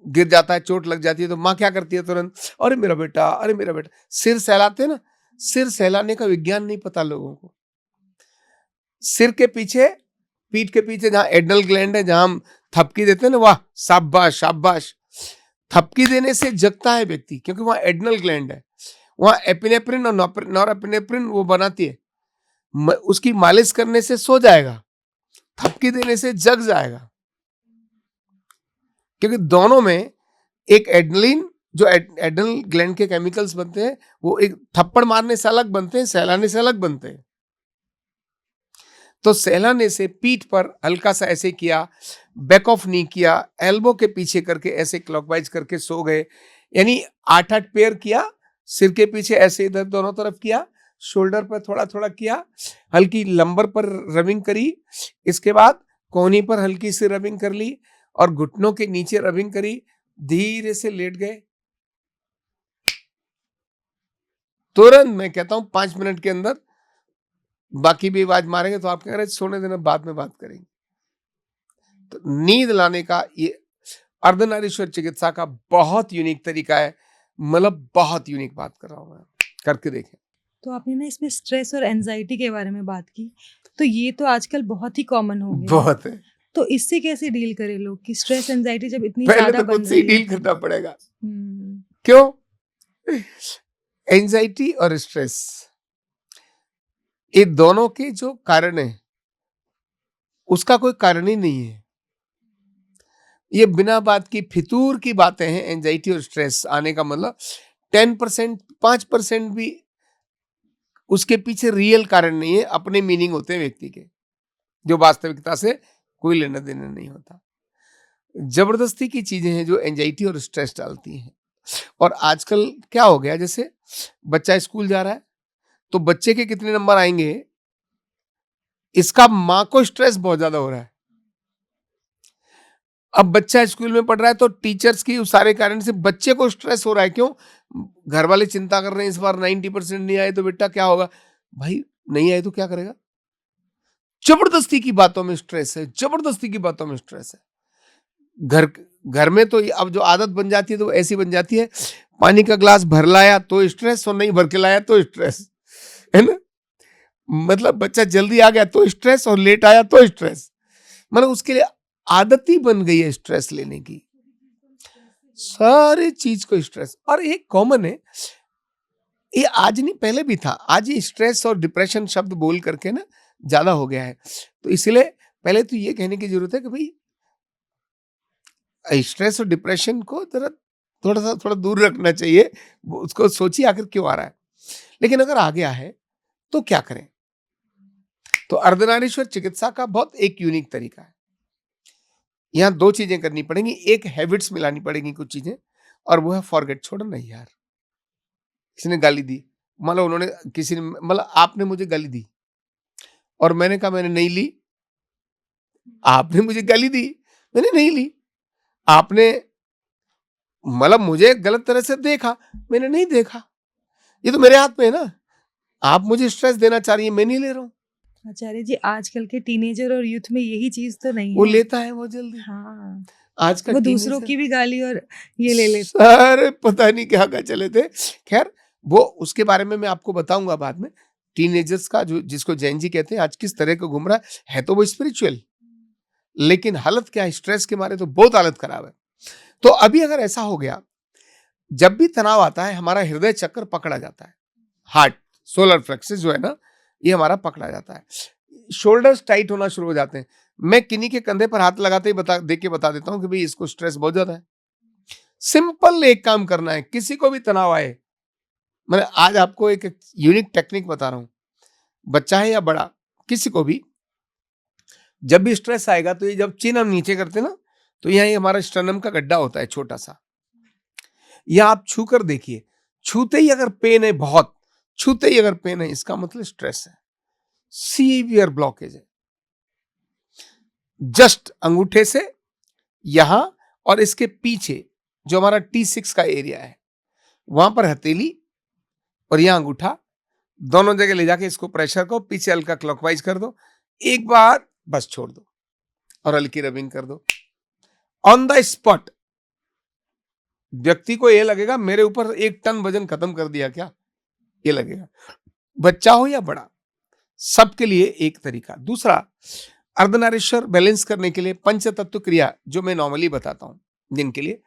B: गिर जाता है, चोट लग जाती है, तो माँ क्या करती है तुरंत, अरे मेरा बेटा, अरे मेरा बेटा, सिर सहलाते हैं ना। सिर सहलाने का विज्ञान नहीं पता लोगों को। सिर के पीछे, पीठ के पीछे जहां एड्रनल ग्लैंड है, जहां हम थपकी देते हैं ना, वाह शाबाश शाबाश। थपकी देने से जगता है व्यक्ति, क्योंकि वहां एड्रनल ग्लैंड है, वहां एपिनेफ्रिन और नॉरएपिनेफ्रिन वो बनाती है। उसकी मालिश करने से सो जाएगा, थपकी देने से जग जाएगा। क्योंकि दोनों में एक एड्रेनलिन, जो एड्रेनल ग्लैंड के केमिकल्स बनते हैं, वो एक थप्पड़ मारने से अलग बनते हैं, सहलाने से अलग बनते हैं। तो सहलाने से पीठ पर हल्का सा ऐसे किया, बैक ऑफ नी किया, एल्बो के पीछे करके ऐसे क्लॉकवाइज करके सो गए। यानी 8-8 पेयर किया, सिर के पीछे ऐसे इधर दोनों तरफ किया, शोल्डर पर थोड़ा थोड़ा किया, हल्की लंबर पर रबिंग करी, इसके बाद कोहनी पर हल्की सी रबिंग कर ली और घुटनों के नीचे रबिंग करी, धीरे से लेट गए। तुरंत मैं कहता हूं 5 मिनट के अंदर, बाकी भी आवाज मारेंगे तो आप कह रहे सोने देना, बाद में बात करेंगे। तो नींद लाने का ये अर्धनारीश्वर चिकित्सा का बहुत यूनिक तरीका है। मतलब बहुत यूनिक बात कर रहा हूं मैं, करके देखें।
A: तो आपने ना इसमें स्ट्रेस और एंजाइटी के बारे में बात की, तो ये तो आजकल बहुत ही कॉमन हो गया
B: बहुत है।
A: तो इससे कैसे डील करें लोग कि स्ट्रेस एंजाइटी जब इतनी
B: पहले
A: ज्यादा
B: तो
A: बन
B: खुद से ही
A: रही है?
B: डील करना पड़ेगा।
A: हम्म,
B: क्यों? एंजाइटी और स्ट्रेस, ये दोनों के जो कारण है, उसका कोई कारण ही नहीं है। ये बिना बात की फितूर की बातें हैं। एंजाइटी और स्ट्रेस आने का मतलब 10%, 5% भी उसके पीछे रियल कारण नहीं है, अपने मीनिंग होते हैं व्यक्ति के, जो वास्तविकता से कोई लेना देना नहीं होता। जबरदस्ती की चीजें हैं जो एंजाइटी और स्ट्रेस डालती हैं। और आजकल क्या हो गया, जैसे बच्चा स्कूल जा रहा है तो बच्चे के कितने नंबर आएंगे, इसका मां को स्ट्रेस बहुत ज्यादा हो रहा है। अब बच्चा स्कूल में पढ़ रहा है तो टीचर्स की उस सारे कारण से बच्चे को स्ट्रेस हो रहा है। क्यों? घर वाले चिंता कर रहे हैं, इस बार 90% नहीं आए तो बेटा क्या होगा। भाई नहीं आए तो क्या करेगा? जबरदस्ती की बातों में स्ट्रेस है, जबरदस्ती की बातों में स्ट्रेस है। घर में तो अब जो आदत बन जाती है तो ऐसी बन जाती है, पानी का ग्लास भर लाया तो स्ट्रेस, और नहीं भर के लाया तो स्ट्रेस, है ना। मतलब बच्चा जल्दी आ गया तो स्ट्रेस, और लेट आया तो स्ट्रेस। मतलब उसके लिए आदत ही बन गई है स्ट्रेस लेने की, सारी चीज को स्ट्रेस। और एक कॉमन है, ये आज नहीं पहले भी था, आज ये स्ट्रेस और डिप्रेशन शब्द बोल करके ना ज्यादा हो गया है। तो इसलिए पहले तो ये कहने की जरूरत है कि भाई स्ट्रेस और डिप्रेशन को जरा थोड़ा दूर रखना चाहिए। उसको सोचिए आखिर क्यों आ रहा है। लेकिन अगर आ गया है तो क्या करें? तो अर्धनारीश्वर चिकित्सा का बहुत एक यूनिक तरीका है। यहां 2 चीजें करनी पड़ेंगी। एक, हैबिट्स मिलानी पड़ेगी कुछ चीजें, और वो है फॉरगेट। छोड़ो नहीं यार, किसी ने गाली दी, मतलब उन्होंने किसी ने, मतलब आपने मुझे गाली दी और मैंने कहा मैंने नहीं ली। आपने मुझे गाली दी, मैंने नहीं ली। आपने मतलब मुझे गलत तरह से देखा, मैंने नहीं देखा। ये तो मेरे हाथ में है ना। आप मुझे स्ट्रेस देना चाह रही है, मैं नहीं ले रहा हूँ।
A: आचार्य जी, आजकल के टीनेजर और यूथ में यही चीज तो नहीं
B: वो
A: है।
B: लेता है वो जल्दी।
A: हाँ,
B: आज का
A: वो दूसरों की भी गाली और ये ले लेते।
B: सारे पता नहीं क्या क्या चले थे। खैर, वो उसके बारे में मैं आपको बताऊंगा बाद में। टीनेजर्स का जो, जिसको जैन जी कहते हैं, आज किस तरह का घूम रहा है तो वो स्पिरिचुअल, लेकिन हालत क्या है, स्ट्रेस के मारे तो बहुत हालत खराब है। तो अभी अगर ऐसा हो गया, जब भी तनाव आता है हमारा हृदय चक्र पकड़ा जाता है, हार्ट सोलर प्लेक्सस जो है ना, ये हमारा पकड़ा जाता है। शोल्डर्स टाइट होना शुरू हो जाते हैं। मैं किन्हीं के कंधे पर हाथ लगाते ही देख के बता देता हूं कि भाई इसको स्ट्रेस बहुत ज्यादा है। सिंपल एक काम करना है, किसी को भी तनाव आए, मैं आज आपको एक यूनिक टेक्निक बता रहा हूं। बच्चा है या बड़ा, किसी को भी जब भी स्ट्रेस आएगा तो ये जब चिन हम नीचे करते हैं ना, तो यहाँ ये हमारा स्टर्नम का गड्ढा होता है छोटा सा, या आप छू कर देखिए। छूते ही अगर पेन है बहुत, छूते ही अगर पेन है, इसका मतलब स्ट्रेस है। सीवियर ब्लॉकेज है, जस्ट अंगूठे से यहां और इसके पीछे जो हमारा T6 का एरिया है वहां पर हथेली और यहां अंगूठा, दोनों जगह ले जाके इसको प्रेशर को पीछे हल्का क्लॉकवाइज कर दो, एक बार बस छोड़ दो और हल्की रबिंग कर दो। ऑन द स्पॉट व्यक्ति को यह लगेगा मेरे ऊपर 1 टन वजन खत्म कर दिया क्या, ये लगेगा। बच्चा हो या बड़ा, सबके लिए एक तरीका। दूसरा, अर्धनारीश्वर बैलेंस करने के लिए पंचतत्व क्रिया जो मैं नॉर्मली बताता हूं जिनके लिए,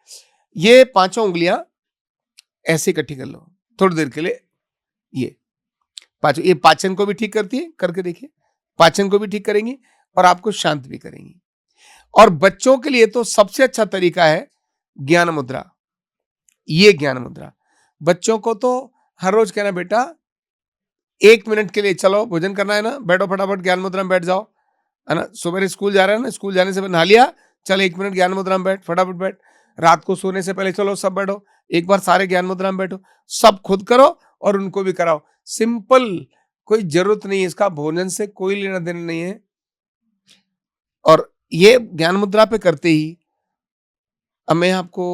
B: ये 5 उंगलियां ऐसे इकट्ठी कर लो थोड़ी देर के लिए। ये पांचों, ये पाचन को भी ठीक करती है, करके देखिए, पाचन को भी ठीक करेंगी और आपको शांत भी करेंगी। और बच्चों के लिए तो सबसे अच्छा तरीका है ज्ञान मुद्रा। ये ज्ञान मुद्रा बच्चों को तो हर रोज कहना, बेटा 1 मिनट के लिए चलो, भोजन करना है ना, बैठो फटाफट ज्ञान मुद्रा में बैठ जाओ, है ना। सुबह स्कूल जा रहे हैं ना, स्कूल जाने से पहले नहा लिया, चल 1 मिनट ज्ञान मुद्रा में बैठ, फटाफट बैठ। रात को सोने से पहले चलो सब बैठो, एक बार सारे ज्ञान मुद्रा में बैठो। सब खुद करो और उनको भी कराओ। सिंपल, कोई जरूरत नहीं है इसका, भोजन से कोई लेना देना नहीं है। और ये ज्ञान मुद्रा पे करते ही अब मैं आपको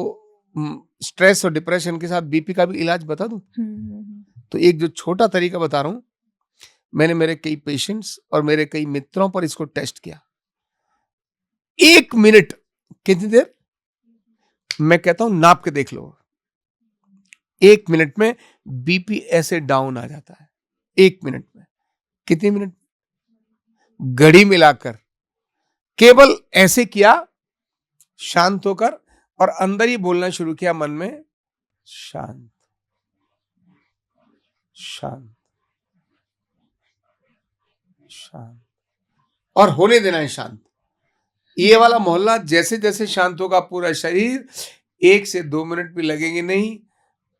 B: स्ट्रेस और डिप्रेशन के साथ बीपी का भी इलाज बता दूं। तो एक जो छोटा तरीका बता रहा हूं, मैंने मेरे कई पेशेंट्स और मेरे कई मित्रों पर इसको टेस्ट किया। 1 मिनट, कितनी देर, मैं कहता हूं नाप के देख लो, 1 मिनट में बीपी ऐसे डाउन आ जाता है। 1 मिनट में, कितने मिनट, घड़ी मिलाकर केवल ऐसे किया, शांत होकर, और अंदर ही बोलना शुरू किया मन में, शांत शांत शांत, और होने देना है शांत। ये वाला मोहल्ला जैसे जैसे शांत होगा पूरा शरीर, 1 से 2 मिनट भी लगेंगे नहीं,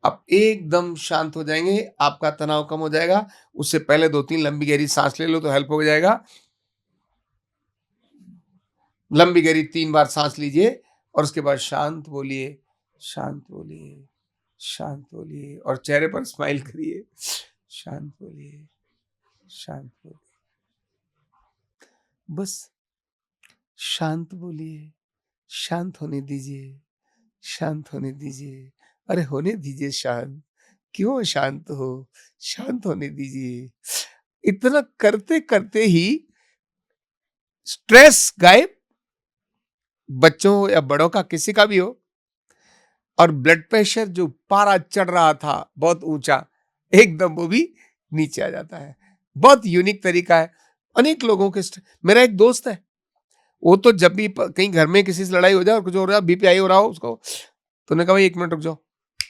B: आप एकदम शांत हो जाएंगे, आपका तनाव कम हो जाएगा। उससे पहले 2-3 लंबी गहरी सांस ले लो तो हेल्प हो जाएगा। लंबी गहरी 3 बार सांस लीजिए और उसके बाद शांत बोलिए, शांत बोलिए, शांत बोलिए, और चेहरे पर स्माइल करिए, शांत बोलिए, शांत बोलिए, बस शांत बोलिए, शांत होने दीजिए, शांत होने दीजिए। अरे होने दीजिए शांत, क्यों शांत हो, शांत होने दीजिए। इतना करते करते ही स्ट्रेस गायब, बच्चों हो या बड़ों का, किसी का भी हो। और ब्लड प्रेशर जो पारा चढ़ रहा था बहुत ऊंचा, एकदम वो भी नीचे आ जाता है। बहुत यूनिक तरीका है। अनेक लोगों के, मेरा एक दोस्त है, वो तो जब भी कहीं घर में किसी से लड़ाई हो जाए और कुछ हो रहा है, बीपी हाई हो रहा हो उसको, तो उन्होंने कहा भाई 1 मिनट रुक जाओ।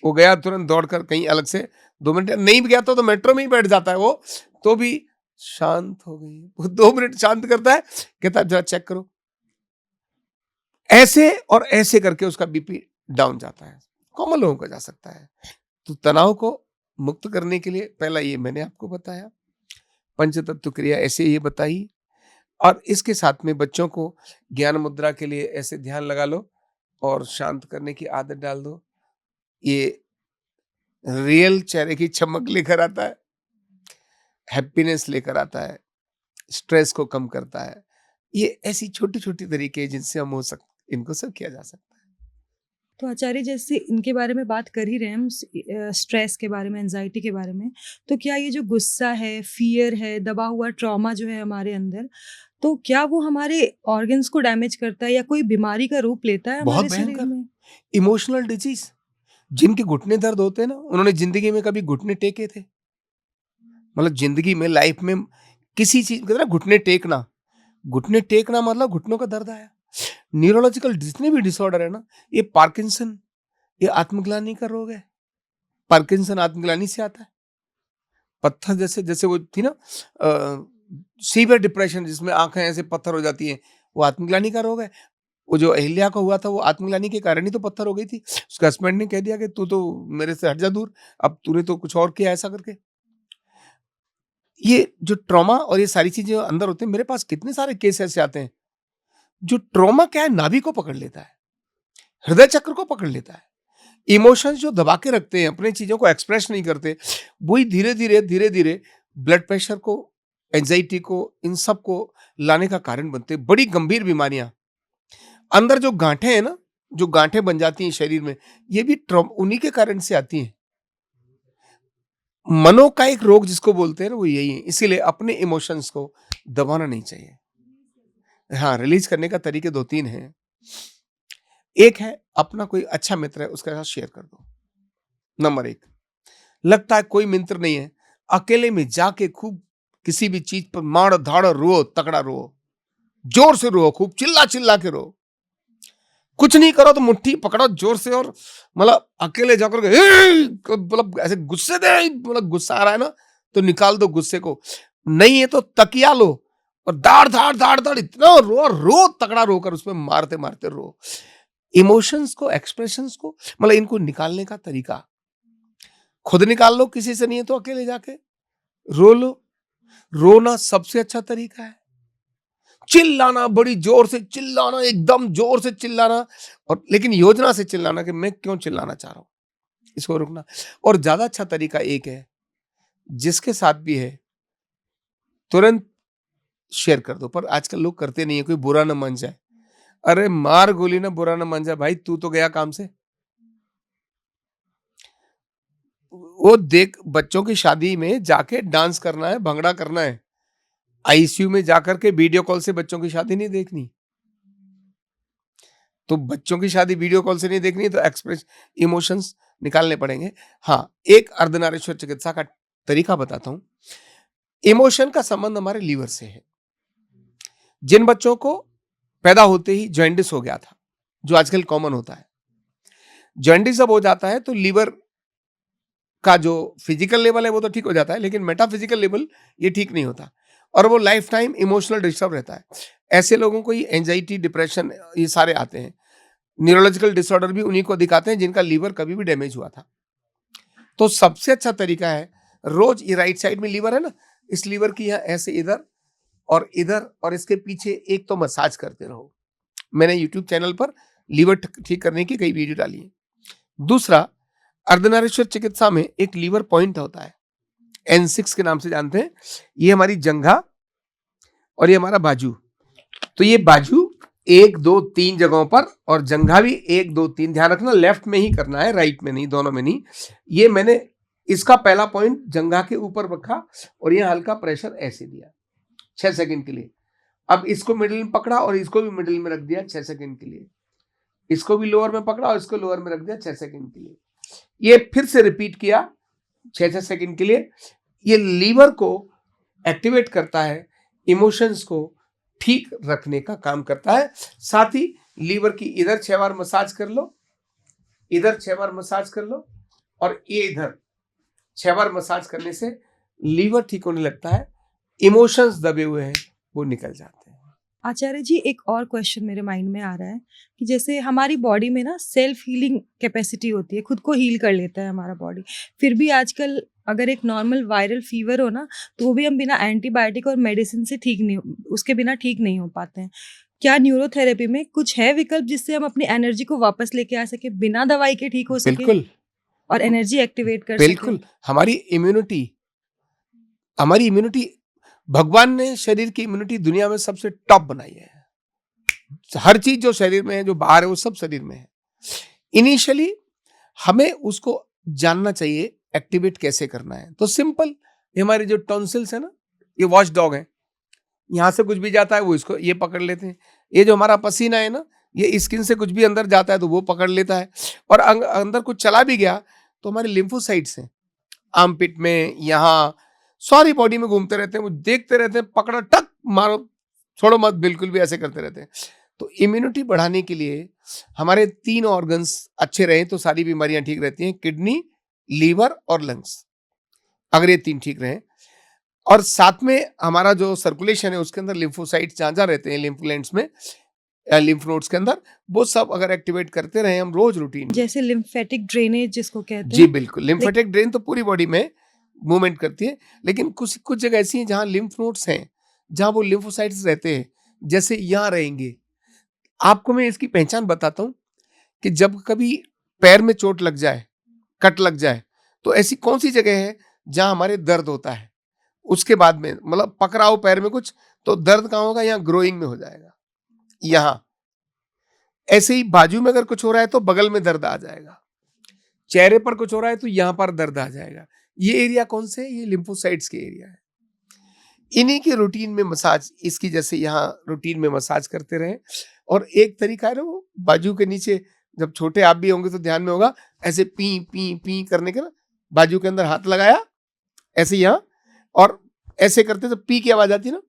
B: वो गया तुरंत दौड़कर कहीं अलग से, 2 मिनट नहीं भी गया तो मेट्रो में ही बैठ जाता है वो, तो भी शांत हो गई। वो 2 मिनट शांत करता है, कहता है जरा चेक करो। ऐसे और ऐसे करके उसका बीपी डाउन जाता है। कॉमन लोगों का जा सकता है। तो तनाव को मुक्त करने के लिए पहला ये मैंने आपको बताया, पंचतत्व क्रिया ऐसे ये बताई, और इसके साथ में बच्चों को ज्ञान मुद्रा के लिए ऐसे ध्यान लगा लो और शांत करने की आदत डाल दो। ये रियल चेहरे की चमक लेकर आता है, हैप्पीनेस लेकर आता है, स्ट्रेस को कम करता है। ये ऐसी छोटी छोटी तरीके जिनसे हम इनको सब किया जा सकता है।
A: तो आचार्य, जैसे इनके बारे में बात कर ही रहे हैं हम, स्ट्रेस के बारे में, एंजाइटी के बारे में, तो क्या ये जो गुस्सा है, फियर है, दबा हुआ ट्रॉमा जो है हमारे अंदर, तो क्या वो हमारे ऑर्गन्स को डैमेज करता है या कोई बीमारी का रूप लेता है हमारे शरीर में?
B: इमोशनल डिजीज, जिनके घुटने दर्द होते हैं ना, उन्होंने जिंदगी में कभी घुटने टेके थे? मतलब जिंदगी में, लाइफ में किसी चीज का घुटने टेकना, घुटने टेकना मतलब घुटनों का दर्द आया। न्यूरोलॉजिकल जितने भी डिसऑर्डर है ना, ये पार्किंसन, ये आत्मग्लानि का रोग है। पार्किंसन आत्मग्लानि से आता है। पत्थर जैसे, जैसे वो थी ना सीवियर डिप्रेशन, जिसमें आंखें ऐसे पत्थर हो जाती हैं, वो आत्मग्लानि का रोग है। वो जो अहिल्या को हुआ था, वो आत्मग्लानि के कारण ही तो पत्थर हो गई थी। उसके हस्बैंड ने कह दिया कि तू तो मेरे से हट जा दूर, अब तूने तो कुछ और किया ऐसा करके। ये जो ट्रॉमा और ये सारी चीजें अंदर होते हैं, मेरे पास कितने सारे केस ऐसे आते हैं जो ट्रॉमा क्या है, नाभि को पकड़ लेता है, हृदय चक्र को पकड़ लेता है। इमोशंस जो दबा के रखते हैं, अपनी चीजों को एक्सप्रेस नहीं करते, वही धीरे धीरे धीरे धीरे ब्लड प्रेशर को एंजाइटी को, इन सब को लाने का कारण बनते हैं। बड़ी गंभीर बीमारियां अंदर जो गांठें हैं ना, जो गांठें बन जाती हैं शरीर में, ये भी उन्हीं के कारण से आती हैं। मनो का एक रोग जिसको बोलते हैं ना, वो यही है। इसीलिए अपने इमोशंस को दबाना नहीं चाहिए। हाँ, रिलीज करने का तरीके 2-3 हैं। एक है, अपना कोई अच्छा मित्र है उसके साथ शेयर कर दो। नंबर 1। लगता है कोई मित्र नहीं है, अकेले में जाके खूब किसी भी चीज पर मार धाड़ रो, तगड़ा रो, जोर से रो, खूब चिल्ला चिल्ला के रो। कुछ नहीं करो तो मुट्ठी पकड़ो जोर से, और मतलब अकेले जाकर के मतलब ऐसे गुस्से दे, मतलब गुस्सा आ रहा है ना तो निकाल दो गुस्से को। नहीं है तो तकिया लो और दाड़ दाड़ दाड़ दाड़ इतना रो, रो तगड़ा रोकर उसमें मारते मारते रो। इमोशंस को, एक्सप्रेशंस को, मतलब इनको निकालने का तरीका खुद निकाल लो, किसी से नहीं है तो अकेले जाके रो लो। रोना सबसे अच्छा तरीका है। चिल्लाना, बड़ी जोर से चिल्लाना, एकदम जोर से चिल्लाना, और लेकिन योजना से चिल्लाना कि मैं क्यों चिल्लाना चाह रहा हूं, इसको रुकना। और ज्यादा अच्छा तरीका एक है, जिसके साथ भी है तुरंत शेयर कर दो। पर आजकल लोग करते नहीं है, कोई बुरा ना मान जाए। अरे मार गोली ना, बुरा ना मान जाए भाई, तू तो गया काम से। वो देख, बच्चों की शादी में जाके डांस करना है, भंगड़ा करना है, आईसीयू में जाकर के वीडियो कॉल से बच्चों की शादी नहीं देखनी। तो बच्चों की शादी वीडियो कॉल से नहीं देखनी, तो एक्सप्रेस इमोशंस निकालने पड़ेंगे। हाँ, एक अर्धनारीश्वर चिकित्सा का तरीका बताता हूं। इमोशन का संबंध हमारे लीवर से है। जिन बच्चों को पैदा होते ही जॉइंटिस हो गया था, जो आजकल कॉमन होता है, जॉइंटिस जब हो जाता है तो लीवर का जो फिजिकल लेवल है वो तो ठीक हो जाता है, लेकिन मेटाफिजिकल लेवल ये ठीक नहीं होता, और वो लाइफ टाइम इमोशनल डिस्टर्ब रहता है। ऐसे लोगों को ये एंजाइटी, डिप्रेशन, ये सारे आते हैं। न्यूरोलॉजिकल डिसऑर्डर भी उन्हीं को दिखाते हैं जिनका लीवर कभी भी डैमेज हुआ था। तो सबसे अच्छा तरीका है, रोज ये राइट साइड में लीवर है ना, इस लीवर की यहाँ ऐसे इधर और इसके पीछे एक तो मसाज करते रहो। मैंने यूट्यूब चैनल पर लीवर ठीक करने की कई वीडियो डाली है। दूसरा, अर्धनारीश्वर चिकित्सा में एक लीवर पॉइंट होता है, N6 के नाम से जानते हैं। ये हमारी जंघा और ये हमारा बाजू। तो ये बाजू 1, 2, 3 जगहों पर, और जंघा भी 1, 2, 3। ध्यान रखना, लेफ्ट में ही करना है, राइट में नहीं, दोनों में नहीं। ये मैंने इसका पहला पॉइंट जंघा के ऊपर रखा और ये हल्का प्रेशर ऐसे दिया 6 सेकंड के लिए। अब इसको मिडिल में पकड़ा और इसको भी मिडिल में रख दिया 6 सेकंड के लिए। इसको भी लोअर में पकड़ा और इसको लोअर में रख दिया 6 सेकंड के लिए। ये फिर से रिपीट किया 6 सेकंड के लिए। ये लीवर को एक्टिवेट करता है, इमोशंस को ठीक रखने का काम करता है। साथ ही लीवर की इधर 6 बार मसाज कर लो, इधर 6 बार मसाज कर लो, और ये इधर 6 बार मसाज करने से लीवर ठीक होने लगता है। इमोशंस दबे हुए हैं वो निकल जाते हैं।
A: आचार्य जी, एक और क्वेश्चन मेरे माइंड में आ रहा है कि जैसे हमारी बॉडी में ना सेल्फ हीलिंग कैपेसिटी होती है, खुद को हील कर लेता है हमारा बॉडी। फिर भी आजकल अगर एक नॉर्मल वायरल फीवर हो ना, तो वो भी हम बिना एंटीबायोटिक और मेडिसिन से ठीक नहीं, उसके बिना ठीक नहीं हो पाते हैं। क्या न्यूरोथेरेपी में कुछ है विकल्प जिससे हम अपनी एनर्जी को वापस लेके आ सके, बिना दवाई के ठीक हो सके?
B: बिल्कुल,
A: और एनर्जी एक्टिवेट कर सके?
B: बिल्कुल। हमारी इम्यूनिटी भगवान ने शरीर की इम्यूनिटी दुनिया में सबसे टॉप बनाई है। हर चीज जो शरीर में है, जो बाहर है, वो सब शरीर में है। इनिशियली हमें उसको जानना चाहिए एक्टिवेट कैसे करना है। तो सिंपल, ये हमारे जो टॉन्सिल्स है ना, ये वॉच डॉग है। यहां से कुछ भी जाता है वो इसको ये पकड़ लेते हैं। ये जो हमारा पसीना है ना, ये स्किन से कुछ भी अंदर जाता है तो वो पकड़ लेता है। और अंदर कुछ चला भी गया तो हमारे लिम्फोसाइट्स हैं आर्मपिट में, यहाँ सारी बॉडी में घूमते रहते हैं, वो देखते रहते हैं, पकड़ा टक मारो, छोड़ो मत, बिल्कुल भी ऐसे करते रहते हैं। तो इम्यूनिटी बढ़ाने के लिए हमारे 3 ऑर्गन्स अच्छे रहें तो सारी बीमारियां ठीक रहती हैं, किडनी, लीवर और लंग्स। अगर ये 3 ठीक रहें, और साथ में हमारा जो सर्कुलेशन है उसके अंदर लिम्फोसाइट्स जहां जहां रहते हैं, लिम्फ ग्लैंड्स में, लिम्फ नोड्स के अंदर, वो सब अगर एक्टिवेट करते रहे हम रोज रूटीन,
A: जैसे लिम्फेटिक ड्रेनेज जिसको कहते हैं।
B: जी बिल्कुल। लिम्फेटिक ड्रेन तो पूरी बॉडी में मूवमेंट करती है, लेकिन कुछ जगह ऐसी हैं जहां लिम्फ नोड्स हैं, जहां वो लिम्फोसाइट्स रहते हैं, जैसे यहाँ रहेंगे। आपको मैं इसकी पहचान बताता हूं कि जब कभी पैर में चोट लग जाए, कट लग जाए, तो ऐसी कौन सी जगह है जहां हमारे दर्द होता है, उसके बाद में मतलब पकड़ाओ पैर में कुछ, तो दर्द कहाँ होगा? यहाँ ग्रोइंग में हो जाएगा, यहाँ। ऐसे ही बाजू में अगर कुछ हो रहा है तो बगल में दर्द आ जाएगा, चेहरे पर कुछ हो रहा है तो यहाँ पर दर्द आ जाएगा। ये एरिया कौन से है? ये लिम्फोसाइट्स के एरिया है। इन्हीं के रूटीन में मसाज, इसकी जैसे यहाँ रूटीन में मसाज करते रहें। और एक तरीका है ना, वो बाजू के नीचे, जब छोटे आप भी होंगे तो ध्यान में होगा, ऐसे पी पी पी करने के ना, बाजू के अंदर हाथ लगाया ऐसे यहाँ, और ऐसे करते तो पी की आवाज आती है ना,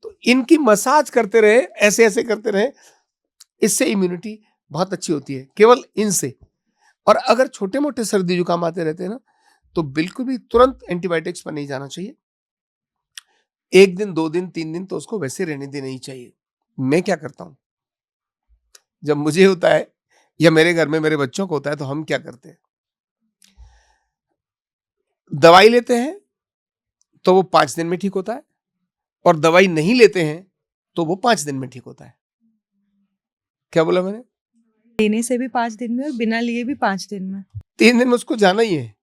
B: तो इनकी मसाज करते रहे, ऐसे ऐसे करते रहे, इससे इम्यूनिटी बहुत अच्छी होती है, केवल इनसे। और अगर छोटे मोटे सर्दी जुकाम आते रहते हैं ना, तो बिल्कुल भी तुरंत एंटीबायोटिक्स पर नहीं जाना चाहिए। 1 दिन 2 दिन 3 दिन तो उसको वैसे रहने देना ही चाहिए। मैं क्या करता हूं, जब मुझे होता है या मेरे घर में मेरे बच्चों को होता है, तो हम क्या करते हैं, दवाई लेते हैं तो वो 5 दिन में ठीक होता है, और दवाई नहीं लेते हैं तो वो 5 दिन में ठीक होता है। क्या बोला मैंने?
A: लेने से भी 5 दिन में और बिना लिए भी 5 दिन में।
B: 3 दिन में उसको जाना ही है,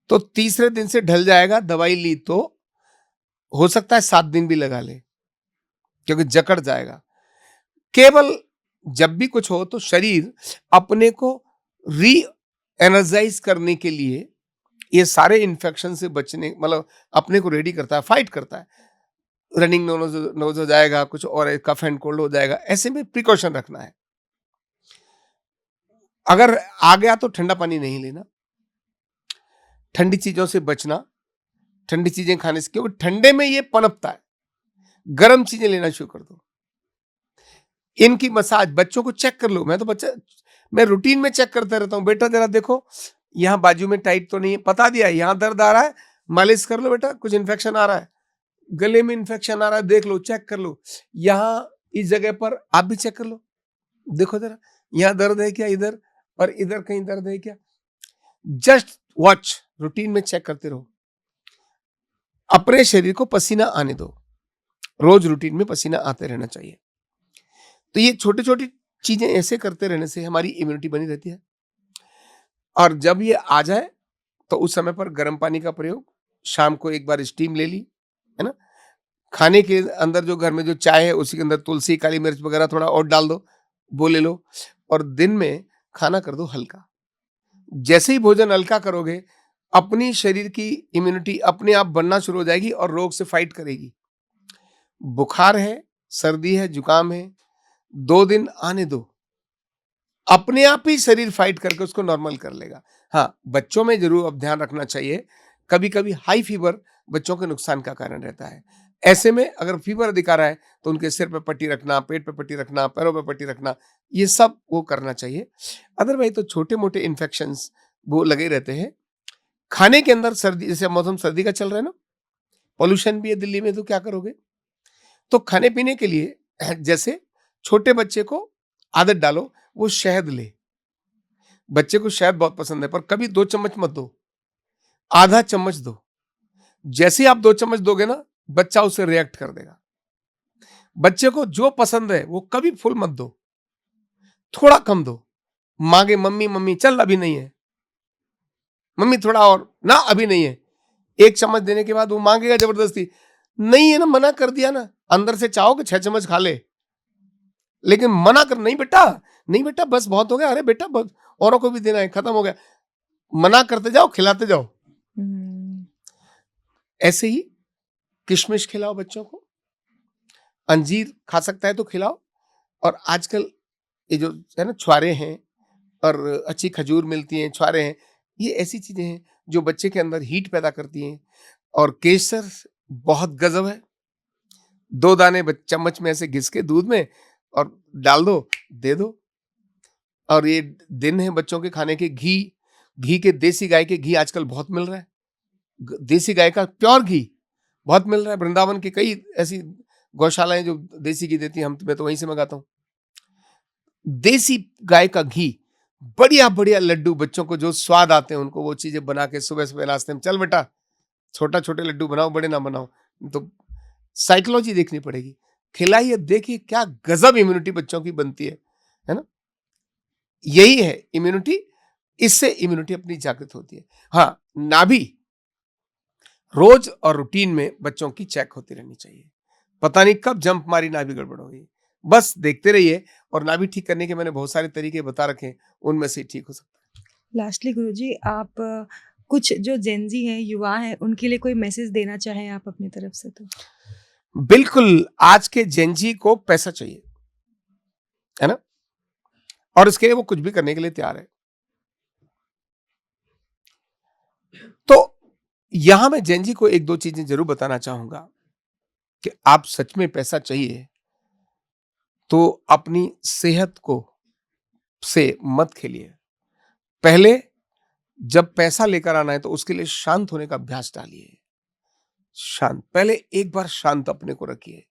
B: तो तीसरे दिन से ढल जाएगा। दवाई ली तो हो सकता है 7 दिन भी लगा ले, क्योंकि जकड़ जाएगा। केवल जब भी कुछ हो तो शरीर अपने को री एनर्जाइज करने के लिए ये सारे इन्फेक्शन से बचने, मतलब अपने को रेडी करता है, फाइट करता है। रनिंग नोज हो जाएगा, कुछ और कफ एंड कोल्ड हो जाएगा, ऐसे में प्रिकॉशन रखना है। अगर आ गया तो ठंडा पानी नहीं लेना, ठंडी चीजों से बचना, ठंडी चीजें खाने से, क्योंकि ठंडे में ये पनपता है। गर्म चीजें लेना शुरू कर दो। इनकी मसाज, बच्चों को चेक कर लो। मैं रूटीन में चेक करता रहता हूँ, बेटा जरा देखो यहाँ बाजू में टाइट तो नहीं है, बता दिया, यहाँ दर्द आ रहा है, मालिश कर लो बेटा, कुछ इन्फेक्शन आ रहा है, गले में इन्फेक्शन आ रहा है, देख लो, चेक कर लो, यहाँ इस जगह पर आप भी चेक कर लो, देखो जरा यहाँ दर्द है क्या, इधर और इधर कहीं दर्द है क्या। जस्ट वॉच, रूटीन में चेक करते रहो। अपने शरीर को पसीना आने दो, रोज रूटीन में पसीना आते रहना चाहिए। तो ये छोटी छोटी चीजें ऐसे करते रहने से हमारी इम्यूनिटी बनी रहती है। और जब ये आ जाए तो उस समय पर गर्म पानी का प्रयोग, शाम को एक बार स्टीम ले ली, है ना, खाने के अंदर जो घर में जो चाय है उसी के अंदर तुलसी, काली मिर्च वगैरह थोड़ा और डाल दो, वो ले लो, और दिन में खाना कर दो हल्का। जैसे ही भोजन हल्का करोगे, अपनी शरीर की इम्यूनिटी अपने आप बनना शुरू हो जाएगी और रोग से फाइट करेगी। बुखार है, सर्दी है, जुकाम है, 2 दिन आने दो, अपने आप ही शरीर फाइट करके उसको नॉर्मल कर लेगा। हाँ, बच्चों में जरूर अब ध्यान रखना चाहिए, कभी कभी हाई फीवर बच्चों के नुकसान का कारण रहता है। ऐसे में अगर फीवर दिखा रहा है तो उनके सिर पे पट्टी रखना, पेट पे पट्टी रखना, पैरों पे पट्टी रखना, ये सब वो करना चाहिए। अदरवाइज तो छोटे मोटे इन्फेक्शंस वो लगे रहते हैं। खाने के अंदर सर्दी, जैसे मौसम सर्दी का चल रहा है ना, पॉल्यूशन भी है दिल्ली में, तो क्या करोगे, तो खाने पीने के लिए जैसे छोटे बच्चे को आदत डालो, वो शहद ले। बच्चे को शहद बहुत पसंद है, पर कभी 2 चम्मच मत दो, आधा चम्मच दो। जैसे ही आप 2 चम्मच दोगे ना, बच्चा उससे रिएक्ट कर देगा। बच्चे को जो पसंद है वो कभी फुल मत दो, थोड़ा कम दो। मांगे मम्मी मम्मी, चल अभी नहीं है, मम्मी थोड़ा और ना, अभी नहीं है। 1 चम्मच देने के बाद वो मांगेगा जबरदस्ती, नहीं है ना, मना कर दिया ना, अंदर से चाहो कि 6 चम्मच खा ले, लेकिन मना कर, नहीं बेटा, नहीं बेटा, बस बहुत हो गया, अरे बेटा बस, औरों को भी देना है, खत्म हो गया। मना करते जाओ, खिलाते जाओ। ऐसे ही किशमिश खिलाओ बच्चों को, अंजीर खा सकता है तो खिलाओ। और आजकल ये जो है ना छुआरे हैं, और अच्छी खजूर मिलती हैं, छुआरे हैं, ये ऐसी चीजें हैं जो बच्चे के अंदर हीट पैदा करती हैं। और केसर बहुत गजब है, 2 दाने चम्मच में ऐसे घिस के दूध में और डाल दो, दे दो। और ये दिन है बच्चों के खाने के, घी के, देसी गाय के घी आजकल बहुत मिल रहा है, देसी गाय का प्योर घी बहुत मिल रहा है। वृंदावन की कई ऐसी गौशालाएं जो देसी घी देती हैं, मैं तो वहीं से मंगाता हूँ। देसी गाय का घी, बढ़िया बढ़िया लड्डू, बच्चों को जो स्वाद आते हैं उनको वो चीजें बना के सुबह सुबह नाश्ते में, चल बेटा छोटा छोटे लड्डू बनाओ, बड़े ना बनाओ, तो साइकोलॉजी देखनी पड़ेगी। खिलाइए, देखिए क्या गजब इम्यूनिटी बच्चों की बनती है ना। यही है इम्यूनिटी, इससे इम्यूनिटी अपनी जागृत होती है। हाँ, नाभि, रोज और रूटीन में बच्चों की चेक होती रहनी चाहिए। पता नहीं कब जंप मारी नाभि गड़बड़ हो गई, बस देखते रहिए। और नाभि ठीक करने के मैंने बहुत सारे तरीके बता रखे हैं, उनमें से ठीक हो सकता है।
A: लास्टली गुरुजी, आप कुछ जो जेनजी हैं, युवा हैं, उनके लिए कोई मैसेज देना चाहें आप अपनी तरफ से तो?
B: बिल्कुल, आज के जेनजी को पैसा चाहिए, है ना? और इसके लिए वो कुछ भी करने के लिए तैयार है। तो यहां मैं जेनजी को एक दो चीजें जरूर बताना चाहूंगा कि आप सच में पैसा चाहिए तो अपनी सेहत को से मत खेलिए। पहले जब पैसा लेकर आना है तो उसके लिए शांत होने का अभ्यास डालिए। शांत, पहले एक बार शांत अपने को रखिए।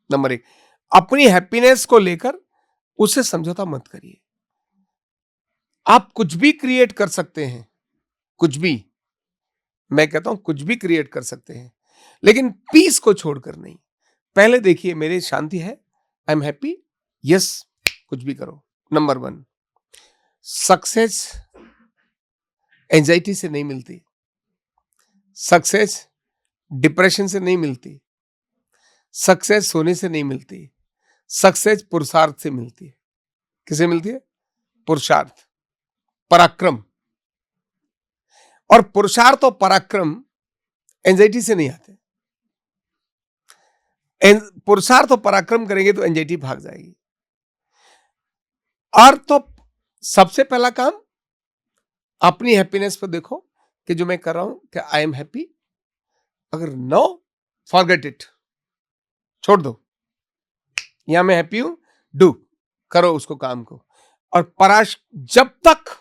B: नंबर 1, अपनी हैप्पीनेस को लेकर उससे समझौता मत करिए। आप कुछ भी क्रिएट कर सकते हैं, कुछ भी, मैं कहता हूं कुछ भी क्रिएट कर सकते हैं, लेकिन पीस को छोड़कर नहीं। पहले देखिए मेरी शांति है, आई एम हैप्पी, यस, कुछ भी करो। नंबर 1, सक्सेस एंजाइटी से नहीं मिलती, सक्सेस डिप्रेशन से नहीं मिलती, सक्सेस सोने से नहीं मिलती, सक्सेस पुरुषार्थ से मिलती है। किसे मिलती है? पुरुषार्थ, पराक्रम। और पुरुषार्थ और पराक्रम एंजाइटी से नहीं आते। पुरुषार्थ और पराक्रम करेंगे तो एंजाइटी भाग जाएगी। और तो सबसे पहला काम अपनी हैप्पीनेस पर देखो कि जो मैं कर रहा हूं क्या आई एम हैप्पी। अगर नो, फॉरगेट इट, छोड़ दो। यहां मैं हैप्पी हूं, डू, करो उसको, काम को। और पराश जब तक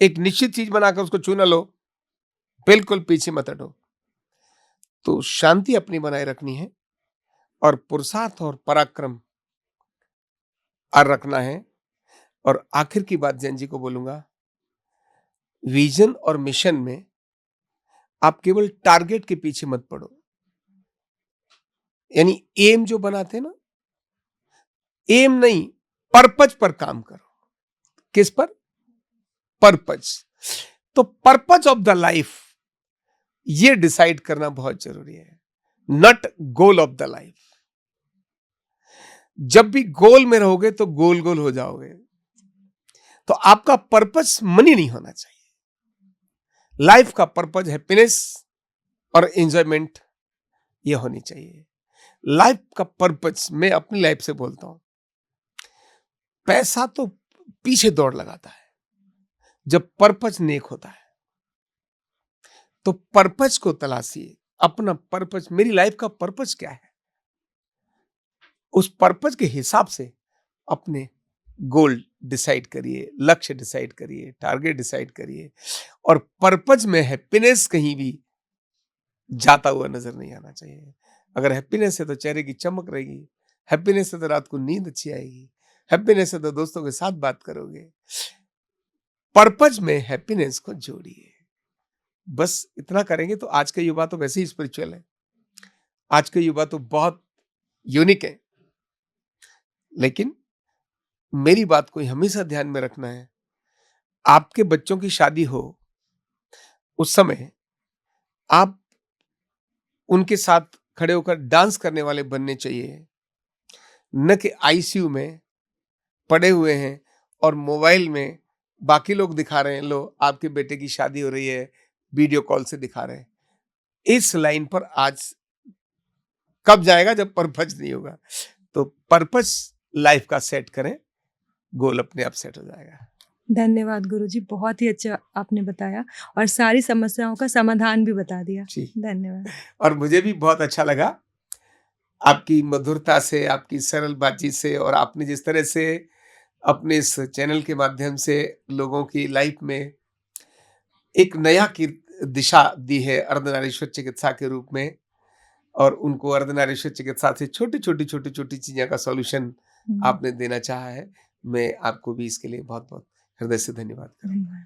B: एक निश्चित चीज बनाकर उसको छू ना लो, बिल्कुल पीछे मत हटो। तो शांति अपनी बनाए रखनी है और पुरुषार्थ और पराक्रम और रखना है। और आखिर की बात जैन जी को बोलूंगा, विजन और मिशन में आप केवल टारगेट के पीछे मत पड़ो। यानी एम जो बनाते हैं ना, एम नहीं, पर्पज पर काम करो। किस पर? पर्पज। तो पर्पज ऑफ द लाइफ ये डिसाइड करना बहुत जरूरी है, not goal of the life. जब भी गोल में रहोगे तो गोल गोल हो जाओगे। तो आपका पर्पज मनी नहीं होना चाहिए। लाइफ का पर्पज हैप्पीनेस और एंजॉयमेंट ये होनी चाहिए। लाइफ का पर्पज, मैं अपनी लाइफ से बोलता हूं, पैसा तो पीछे दौड़ लगाता है, जब पर्पज नेक होता है तो पर्पज को तलाशिए। अपना पर्पज, मेरी लाइफ का पर्पज क्या है, उस पर्पज के हिसाब से अपने गोल डिसाइड करिए, लक्ष्य डिसाइड करिए, टारगेट डिसाइड करिए। और पर्पज में हैप्पीनेस कहीं भी जाता हुआ नजर नहीं आना चाहिए। अगर हैप्पीनेस है तो चेहरे की चमक रहेगी, हैप्पीनेस है तो रात को नींद अच्छी आएगी, हैप्पीनेस है तो दोस्तों के साथ बात करोगे। पर्पज में हैप्पीनेस को जोड़िए। बस इतना करेंगे तो आज के युवा तो वैसे ही स्पिरिचुअल है, आज के युवा तो बहुत यूनिक है। लेकिन मेरी बात को हमेशा ध्यान में रखना है, आपके बच्चों की शादी हो उस समय आप उनके साथ खड़े होकर डांस करने वाले बनने चाहिए, न कि आईसीयू में पड़े हुए हैं और मोबाइल में बाकी लोग दिखा रहे हैं, लो आपके बेटे की शादी हो रही है, वीडियो कॉल से दिखा रहे हैं। इस लाइन पर आज कब जाएगा जब पर्पज नहीं होगा। तो पर्पज लाइफ का सेट करें, गोल अपने आप सेट हो जाएगा।
A: धन्यवाद गुरुजी, बहुत ही अच्छा आपने बताया और सारी समस्याओं का समाधान भी बता दिया। धन्यवाद।
B: और मुझे भी बहुत अच्छा लगा आपकी मधुरता से, आपकी सरल बातचीत से, और आपने जिस तरह से अपने इस चैनल के माध्यम से लोगों की लाइफ में एक नया की दिशा दी है अर्धनारीश्वर चिकित्सा के रूप में, और उनको अर्धनारीश्वर चिकित्सा से छोटी छोटी चीजों का सॉल्यूशन आपने देना चाहा है। मैं आपको भी इसके लिए बहुत बहुत हृदय से धन्यवाद करूंगा।